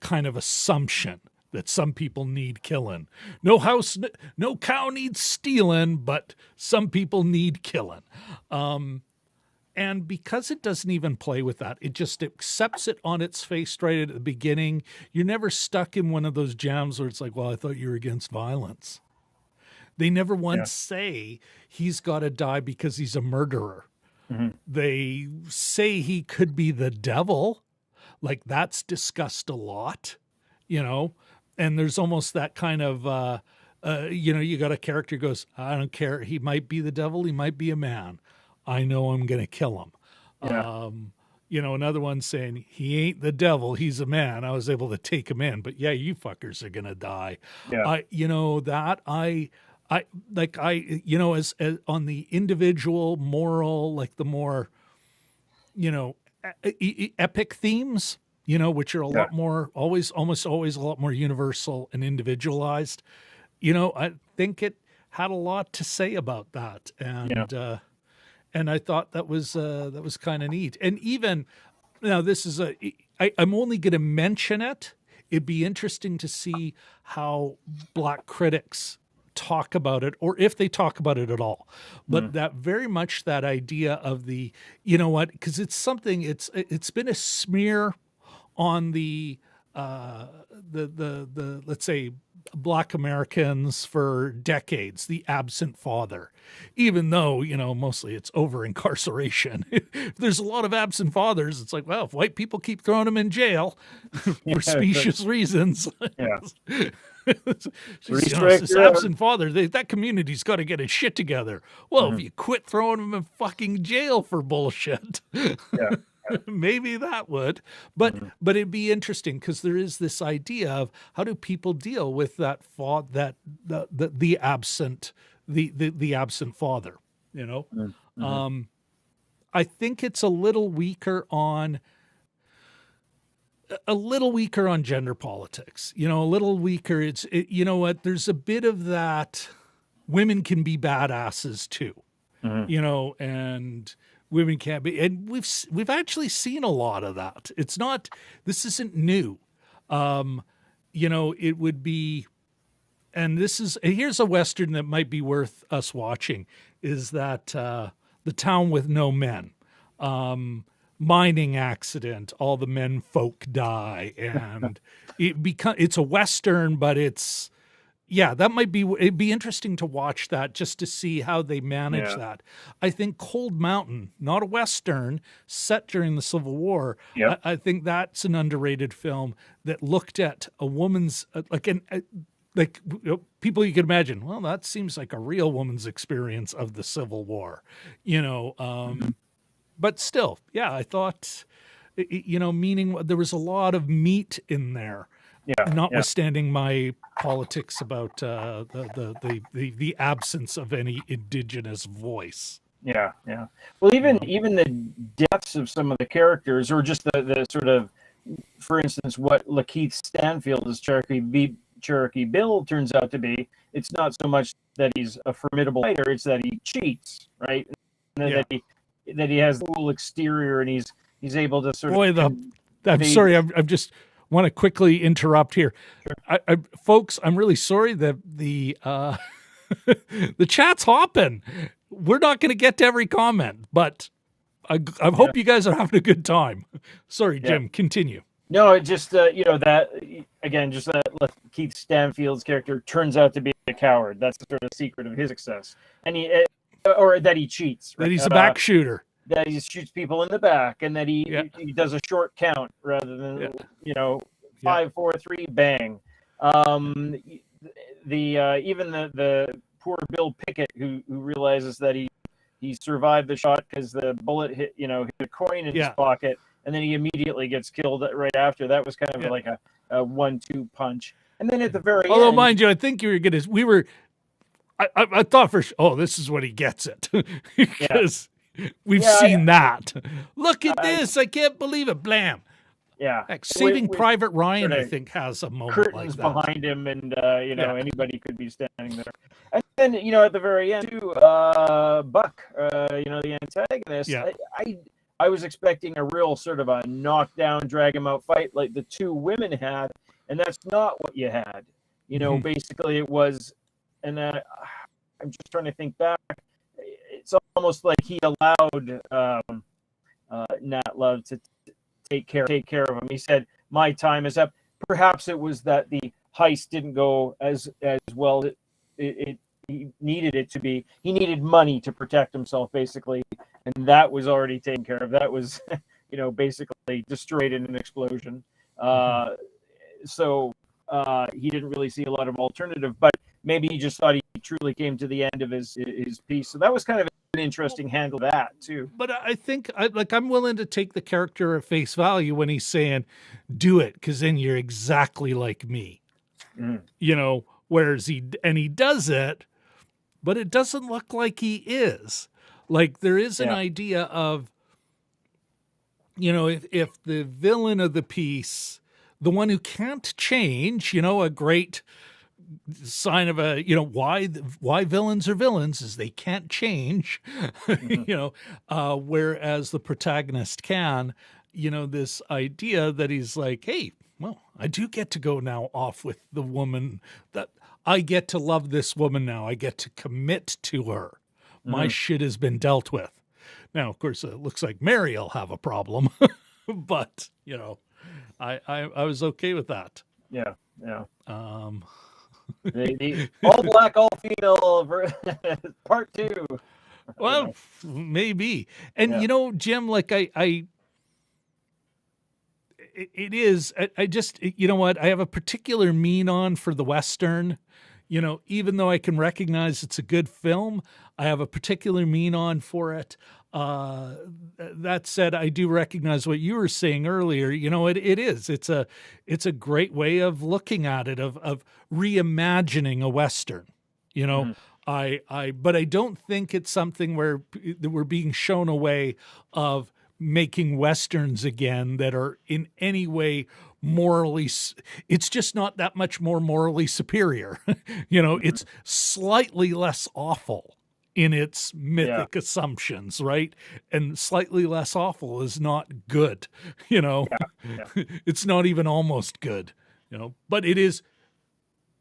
kind of assumption that some people need killing. No cow needs stealing, but some people need killing. And because it doesn't even play with that, it just accepts it on its face right at the beginning. You're never stuck in one of those jams where it's like, well, I thought you were against violence. They never once say he's got to die because he's a murderer. They say he could be the devil. Like that's discussed a lot, and there's almost that kind of, you got a character who goes, I don't care. He might be the devil. He might be a man. I know I'm going to kill him. Another one saying he ain't the devil. He's a man. I was able to take him in, but you fuckers are going to die. As on the individual moral, like the more, epic themes, which are a lot more, almost always a lot more universal and individualized. I think it had a lot to say about that. And I thought that was kind of neat. And even now, this is I'm only going to mention it. It'd be interesting to see how Black critics talk about it, or if they talk about it at all. But that very much that idea of the, because it's something, it's been a smear on the let's say Black Americans for decades, the absent father, even though, mostly it's over incarceration. There's a lot of absent fathers. It's like, well, if white people keep throwing them in jail for specious reasons. Yeah. This absent father, that community's got to get its shit together. Well, if you quit throwing them in fucking jail for bullshit, maybe that would. But it'd be interesting because there is this idea of how do people deal with that the absent father. I think it's a little weaker on gender politics, a little weaker. There's a bit of that. Women can be badasses too, and women can't be. And we've actually seen a lot of that. This isn't new. It would be, and here's a Western that might be worth us watching is that, The Town with No Men. Mining accident, all the men folk die, and it's a Western, but it'd be interesting to watch that just to see how they manage that. I think Cold Mountain, not a Western, set during the Civil War. Yep. I think that's an underrated film that looked at a woman's people you could imagine. Well, that seems like a real woman's experience of the Civil War, But still, I thought, meaning there was a lot of meat in there. Notwithstanding my politics about the absence of any indigenous voice. Yeah. Well, even the deaths of some of the characters, or just the sort of, for instance, what Lakeith Stanfield as Cherokee Bill turns out to be. It's not so much that he's a formidable fighter; it's that he cheats, right? And that he has a cool exterior, and he's able to sort of. I'm sorry. I'm just want to quickly interrupt here, folks. I'm really sorry that the the chat's hopping. We're not going to get to every comment, but I hope you guys are having a good time. Sorry, Jim. Continue. No, it just that again, just that Keith Stanfield's character turns out to be a coward. That's the sort of secret of his success, and or that he cheats. Right? That he's a back shooter. That he shoots people in the back, and that he does a short count rather than 5, 4, 3, bang. Even the poor Bill Pickett who realizes that he survived the shot because the bullet hit a coin in his pocket, and then he immediately gets killed right after. That was kind of like a 1-2 punch. And then at the very end, although mind you, I think you were going to. I thought for sure, this is what he gets it because we've seen that. Look at this! I can't believe it. Blam. Yeah, Saving Private Ryan, I think, has a moment curtains like that behind him, and anybody could be standing there. And then at the very end, too, Buck, the antagonist. I was expecting a real sort of a knockdown, drag him out fight like the two women had, and that's not what you had. Basically it was, and I'm just trying to think back. It's almost like he allowed Nat Love to take care of him. He said, "My time is up." Perhaps it was that the heist didn't go as well as he needed it to be. He needed money to protect himself, basically, and that was already taken care of. That was, basically destroyed in an explosion. So he didn't really see a lot of alternative, but maybe he just thought he truly came to the end of his piece. So that was kind of an interesting handle that too. But I think I'm willing to take the character at face value when he's saying, "Do it, because then you're exactly like me." Whereas he does it, but it doesn't look like he is. Like there is an idea of, if the villain of the piece, the one who can't change, a great sign of why villains are villains is they can't change, whereas the protagonist can, this idea that he's like, hey, well, I do get to go now off with the woman that I get to love this woman now. I get to commit to her. My shit has been dealt with. Now, of course, it looks like Mary will have a problem, but I was okay with that. Yeah. The all black, all female part 2. Well, maybe. And Jim, like it is. I just, you know what? I have a particular mean on for the Western. Even though I can recognize it's a good film, I have a particular mean on for it. That said, I do recognize what you were saying earlier. It is. It's a great way of looking at it, of reimagining a Western. But I don't think it's something where we're being shown a way of making Westerns again that are in any way morally, it's just not that much more morally superior. It's slightly less awful in its mythic assumptions, right? And slightly less awful is not good, It's not even almost good, but it is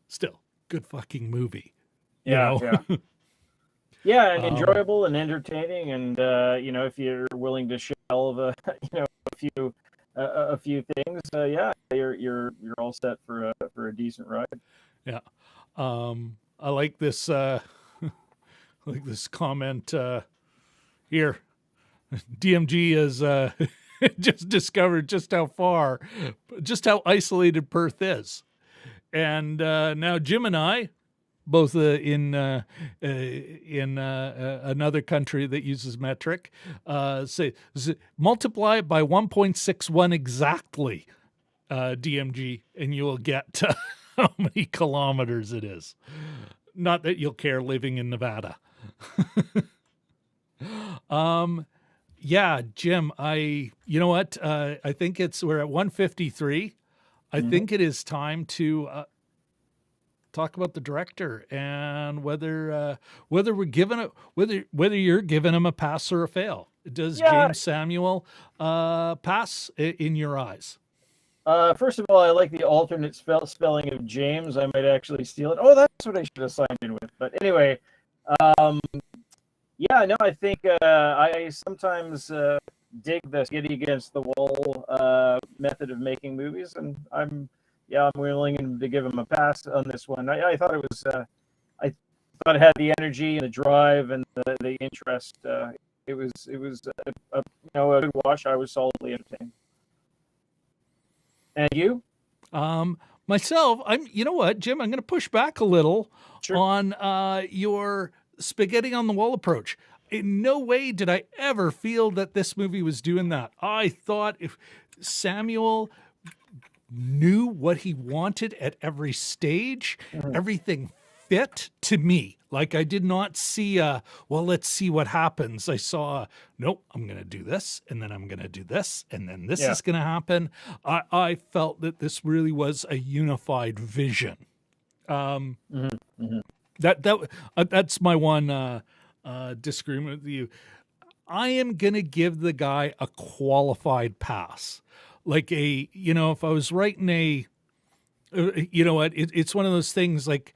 still good fucking movie. And enjoyable and entertaining, and if you're willing to shelve a few things, you're all set for a decent ride. Yeah, I like this. Like this comment here. DMG has just discovered just how isolated Perth is, and now Jim and I, both in another country that uses metric, say multiply it by 1.61 exactly, DMG, and you will get how many kilometers it is. Not that you'll care living in Nevada. Jim, you know what? I think we're at 153. I think it is time to talk about the director and whether we're giving it, whether you're giving him a pass or a fail. Does Jeymes Samuel pass in your eyes? First of all, I like the alternate spelling of Jeymes. I might actually steal it. Oh, that's what I should have signed in with. But anyway, I think I sometimes dig the skitty against the wall method of making movies, and I'm willing to give him a pass on this one. I thought it was, I thought it had the energy and the drive and the interest. It was a good watch. I was solidly entertained. And you? Myself, you know what, Jim, I'm going to push back a little on your spaghetti on the wall approach. In no way did I ever feel that this movie was doing that. I thought if Samuel knew what he wanted at every stage, everything fit to me. Like, I did not see let's see what happens. I saw, nope, I'm going to do this, and then I'm going to do this, and then this is going to happen. I felt that this really was a unified vision. That's my one disagreement with you. I am going to give the guy a qualified pass. Like if I was writing it's one of those things, like,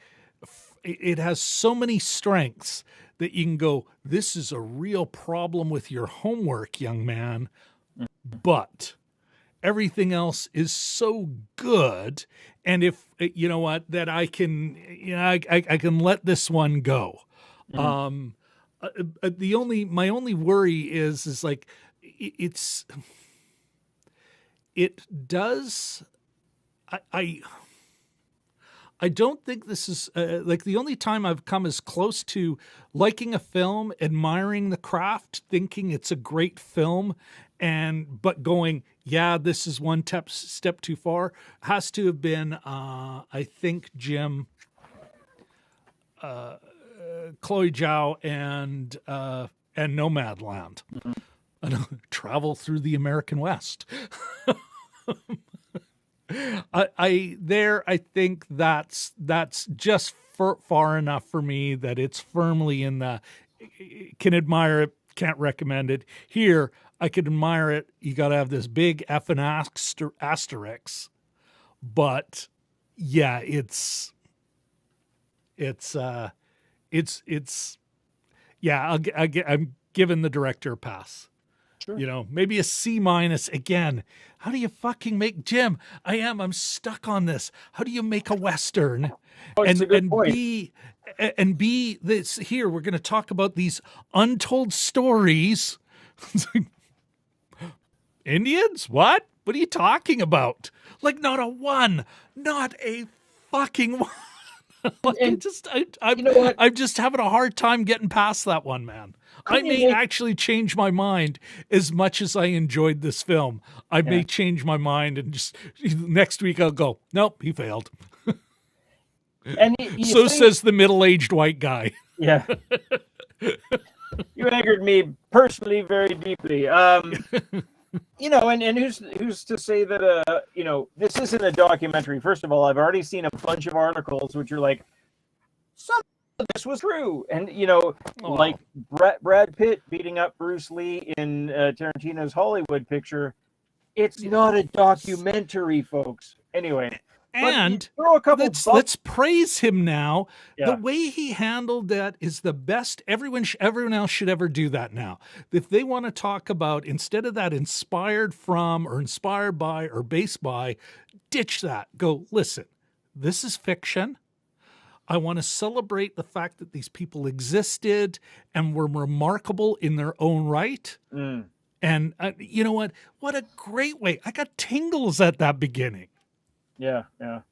it has so many strengths that you can go, this is a real problem with your homework, young man. But everything else is so good. And if, that I can, I can let this one go. My only worry is like, it does, I don't think this is like the only time I've come as close to liking a film, admiring the craft, thinking it's a great film, but going, this is one step too far, has to have been, I think, Jim, Chloe Zhao and Nomadland. Travel through the American West. I think that's just far enough for me that it's firmly in the, can admire it, can't recommend it. Here, I could admire it. You got to have this big effing asterisk, but I'm giving the director a pass. Sure. You know, maybe a C- again. How do you fucking make Jim? I'm stuck on this. How do you make a Western? It's a good point. B this here, we're gonna talk about these untold stories. Indians? What? What are you talking about? Like not a one, not a fucking one. Like you know what? I'm just having a hard time getting past that one, man. I may actually change my mind as much as I enjoyed this film. I may change my mind and just next week I'll go, nope, he failed. And so says the middle-aged white guy. Yeah. You angered me personally very deeply. You know, and who's to say that you know, this isn't a documentary. First of all, I've already seen a bunch of articles which are like, some of this was true, and you know, like Brad Pitt beating up Bruce Lee in Tarantino's Hollywood picture. It's not a documentary, folks. Anyway. And let's praise him now. Yeah. The way he handled that is the best. Everyone else should ever do that now. If they want to talk about, instead of that inspired from or inspired by or based by, ditch that. Go, listen, this is fiction. I want to celebrate the fact that these people existed and were remarkable in their own right. Mm. And you know what? What a great way. I got tingles at that beginning. Yeah.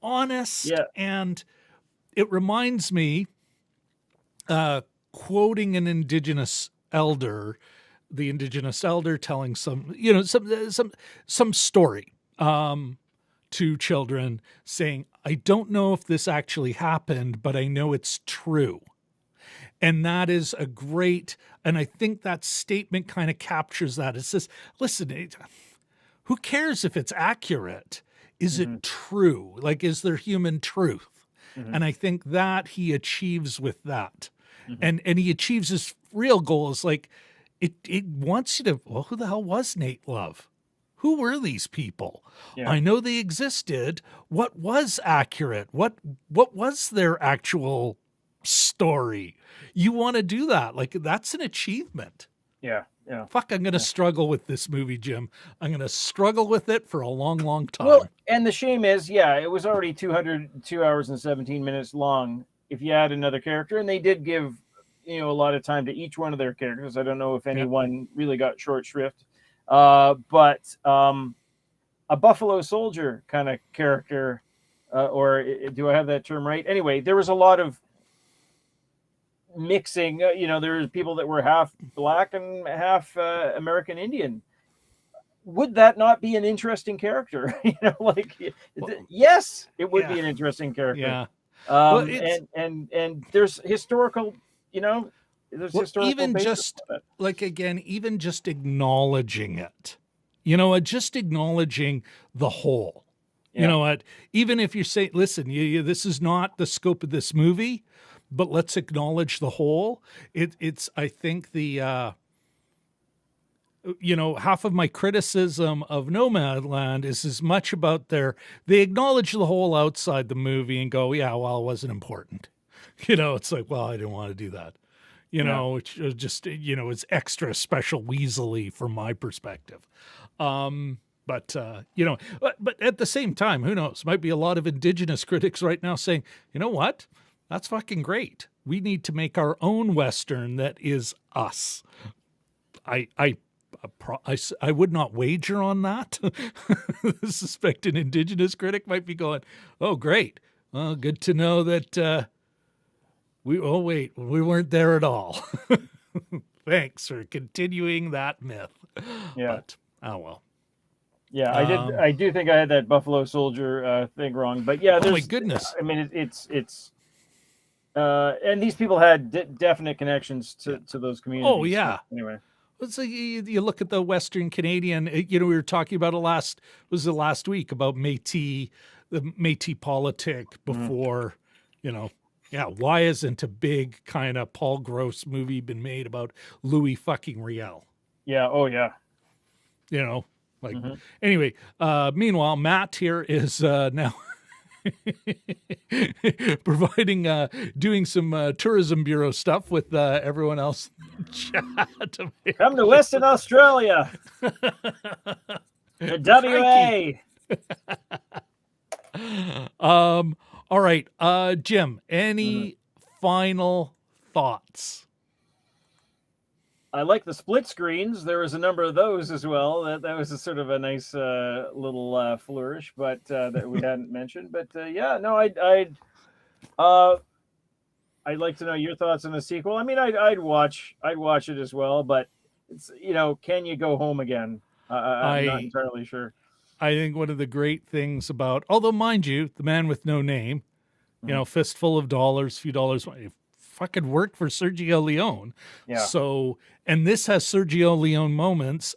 Honest. Yeah. And it reminds me, quoting an indigenous elder, the indigenous elder telling some story to children saying, I don't know if this actually happened, but I know it's true. And that is a great, and I think that statement kind of captures that. It says, listen, who cares if it's accurate? Is it true? Like, is there human truth? And I think that he achieves with that. And he achieves his real goal is like, it wants you to, well, who the hell was Nate Love? Who were these people? Yeah. I know they existed. What was accurate? What was their actual story? You want to do that. Like, that's an achievement. Yeah. Yeah. Fuck, I'm going to struggle with this movie, Jim. I'm going to struggle with it for a long, long time. Well, and the shame is, it was already 2 hours and 17 minutes long. If you add another character, and they did give, you know, a lot of time to each one of their characters. I don't know if anyone really got short shrift, but a Buffalo Soldier kind of character, or do I have that term right? Anyway, there was a lot of mixing, you know, there were people that were half black and half American Indian. Would that not be an interesting character? You know, like, yes, it would be an interesting character. Yeah. And there's historical, you know, even just like, again, even just acknowledging it, you know, just acknowledging the whole. You know what? Even if you say, listen, this is not the scope of this movie, but let's acknowledge the whole. It's I think the, you know, half of my criticism of Nomadland is as much about they acknowledge the whole outside the movie and go, yeah, well, it wasn't important. You know, it's like, well, I didn't want to do that. You know, it's just, you know, it's extra special weaselly from my perspective. But, you know, but at the same time, who knows? Might be a lot of indigenous critics right now saying, you know what? That's fucking great. We need to make our own Western that is us. I would not wager on that. I suspect an indigenous critic might be going, oh, great. Well, good to know that we weren't there at all. Thanks for continuing that myth. Yeah. But, oh, well. Yeah, I do think I had that Buffalo Soldier thing wrong. But yeah, oh my goodness. I mean, it's and these people had definite connections to those communities. Oh yeah. So, anyway, so you look at the Western Canadian. You know, we were talking about last week about Métis, the Métis politic before. You know, yeah. Why isn't a big kind of Paul Gross movie been made about Louis fucking Riel? Yeah. Oh yeah. You know, like anyway. Meanwhile, Matt here is now. providing, doing some tourism bureau stuff with everyone else in the chat. Come to Western Australia. The WA. All right, Jim, any final thoughts? I like the split screens. There was a number of those as well. That was a sort of a nice little flourish, but that we hadn't mentioned. But yeah, no, I'd like to know your thoughts on the sequel. I mean, I'd watch it as well, but it's, can you go home again? I'm not entirely sure. I think one of the great things about, although mind you, The Man with No Name, fistful of dollars, few dollars, fucking worked for Sergio Leone. Yeah. So, and this has Sergio Leone moments,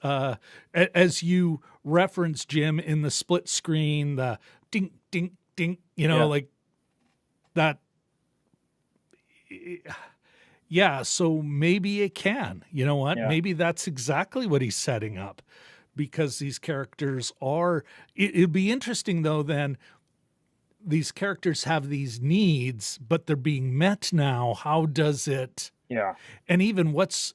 as you referenced, Jim, in the split screen, the dink, dink, dink, like that. Yeah. So maybe it can, you know what? Yeah. Maybe that's exactly what he's setting up, because these characters are, it'd be interesting though, then, these characters have these needs, but they're being met now. How does it? Yeah. And even what's,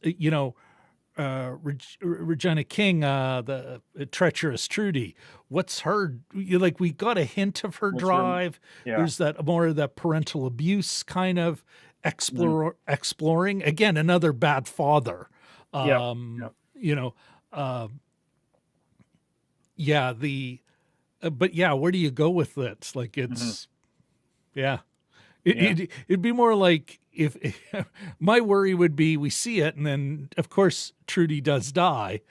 Regina King, the treacherous Trudy, what's her, like, we got a hint of her drive. There's that more of that parental abuse kind of exploring. Again, another bad father. But yeah, where do you go with it? Like, it's, it'd be more like if my worry would be, we see it, and then of course Trudy does die.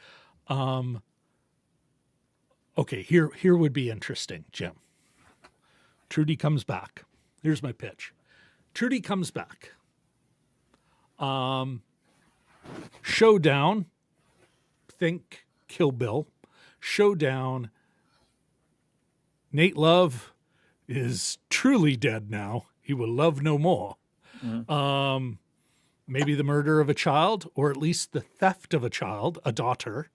Okay, here would be interesting, Jim. Trudy comes back. Here's my pitch. Trudy comes back. Showdown. Think Kill Bill. Showdown. Nate Love is truly dead now. He will love no more. Maybe the murder of a child, or at least the theft of a child, a daughter.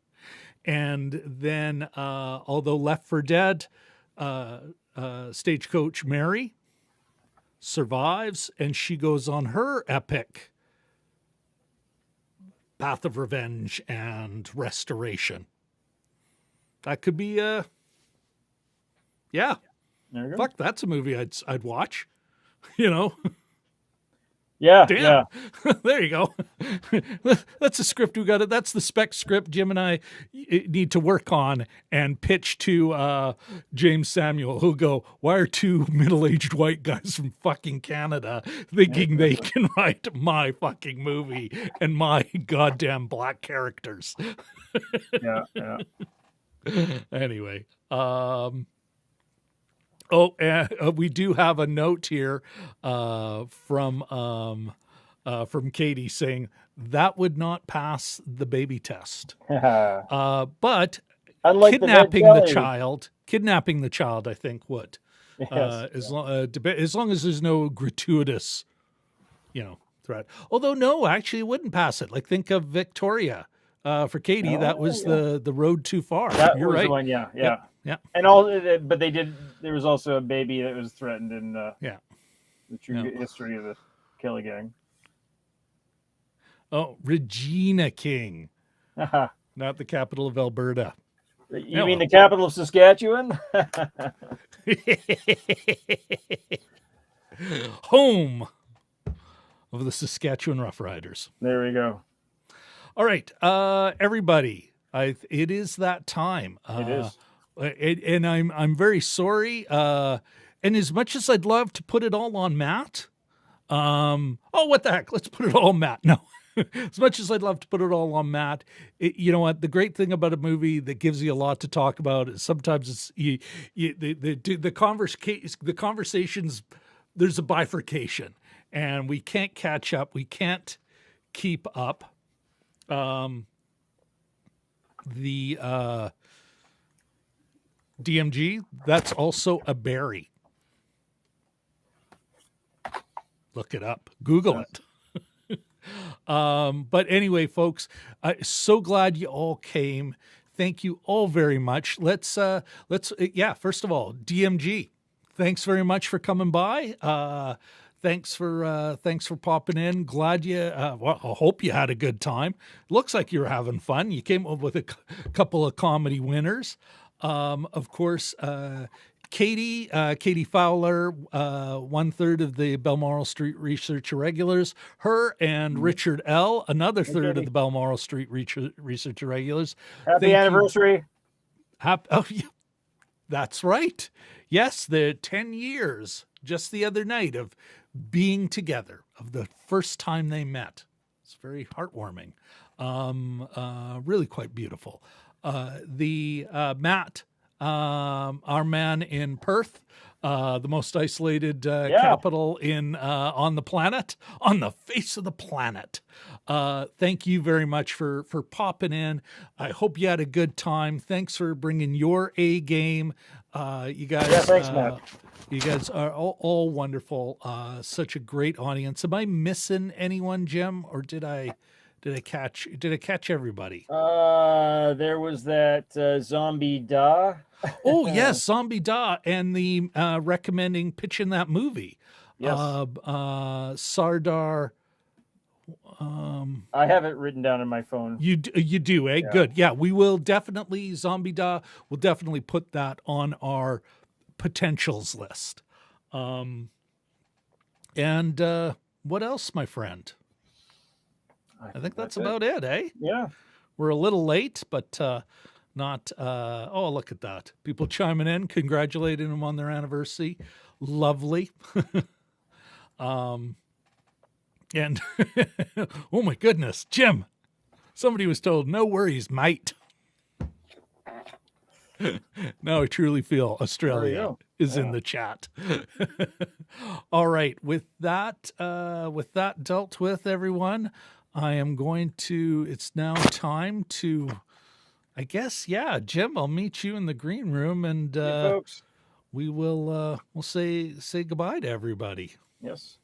And then, although left for dead, stagecoach Mary survives, and she goes on her epic path of revenge and restoration. That could be yeah. Fuck, that's a movie I'd watch. Yeah. Damn. Yeah. There you go. That's a script we got. That's the spec script Jim and I need to work on and pitch to James Samuel, who'll go, why are two middle-aged white guys from fucking Canada thinking they can write my fucking movie and my goddamn black characters? Yeah. Anyway, we do have a note here from Katie saying that would not pass the baby test. But Unlike kidnapping the child, I think would. As long as there's no gratuitous, threat. Although no, actually, it wouldn't pass it. Like, think of Victoria. For Katie, that was the road too far. You're right. The one, yeah. Yeah. And but there was also a baby that was threatened in the true history of the Kelly gang. Oh, Regina King. Not the capital of Alberta. You mean the capital of Saskatchewan? Home of the Saskatchewan Roughriders. There we go. All right, everybody. It is that time. It is. And I'm very sorry. And as much as I'd love to put it all on Matt, what the heck? Let's put it all on Matt. No, as much as I'd love to put it all on Matt, you know what? The great thing about a movie that gives you a lot to talk about is sometimes it's the conversations. There's a bifurcation, and we can't catch up. We can't keep up. The DMG, that's also a berry. Look it up. Google it. But anyway, folks, so glad you all came. Thank you all very much. Let's first of all, DMG, thanks very much for coming by. Thanks for popping in. Glad you. Well, I hope you had a good time. Looks like you're having fun. You came up with a couple of comedy winners. Of course, Katie Fowler, 1/3 of the Balmoral Street Research Irregulars. Her and Richard L., another third of the Balmoral Street Research Irregulars. Happy anniversary. Oh, yeah, that's right. Yes, the 10 years just the other night of being together, of the first time they met. It's very heartwarming. Really quite beautiful. Matt, our man in Perth, the most isolated capital on the planet, on the face of the planet. Thank you very much for popping in. I hope you had a good time. Thanks for bringing your A game. You guys, thanks, Matt. You guys are all wonderful. Such a great audience. Am I missing anyone, Jim, or did I catch everybody? There was that Zombie Da. Oh yes, Zombie Da, and the recommending pitching that movie. Yes. Sardar. I have it written down on my phone. You do, eh? Yeah. Good. Yeah, we will definitely, Zombie Da, we'll definitely put that on our potentials list. And what else, my friend? I think that's about it, eh? Yeah. We're a little late, but not... oh, look at that. People chiming in, congratulating them on their anniversary. Lovely. And, oh my goodness, Jim, somebody was told, no worries, mate. Now I truly feel Australia is in the chat. All right, with that dealt with, everyone, I am going to, it's now time to, I guess, Jim, I'll meet you in the green room, and folks. We will we'll say goodbye to everybody. Yes.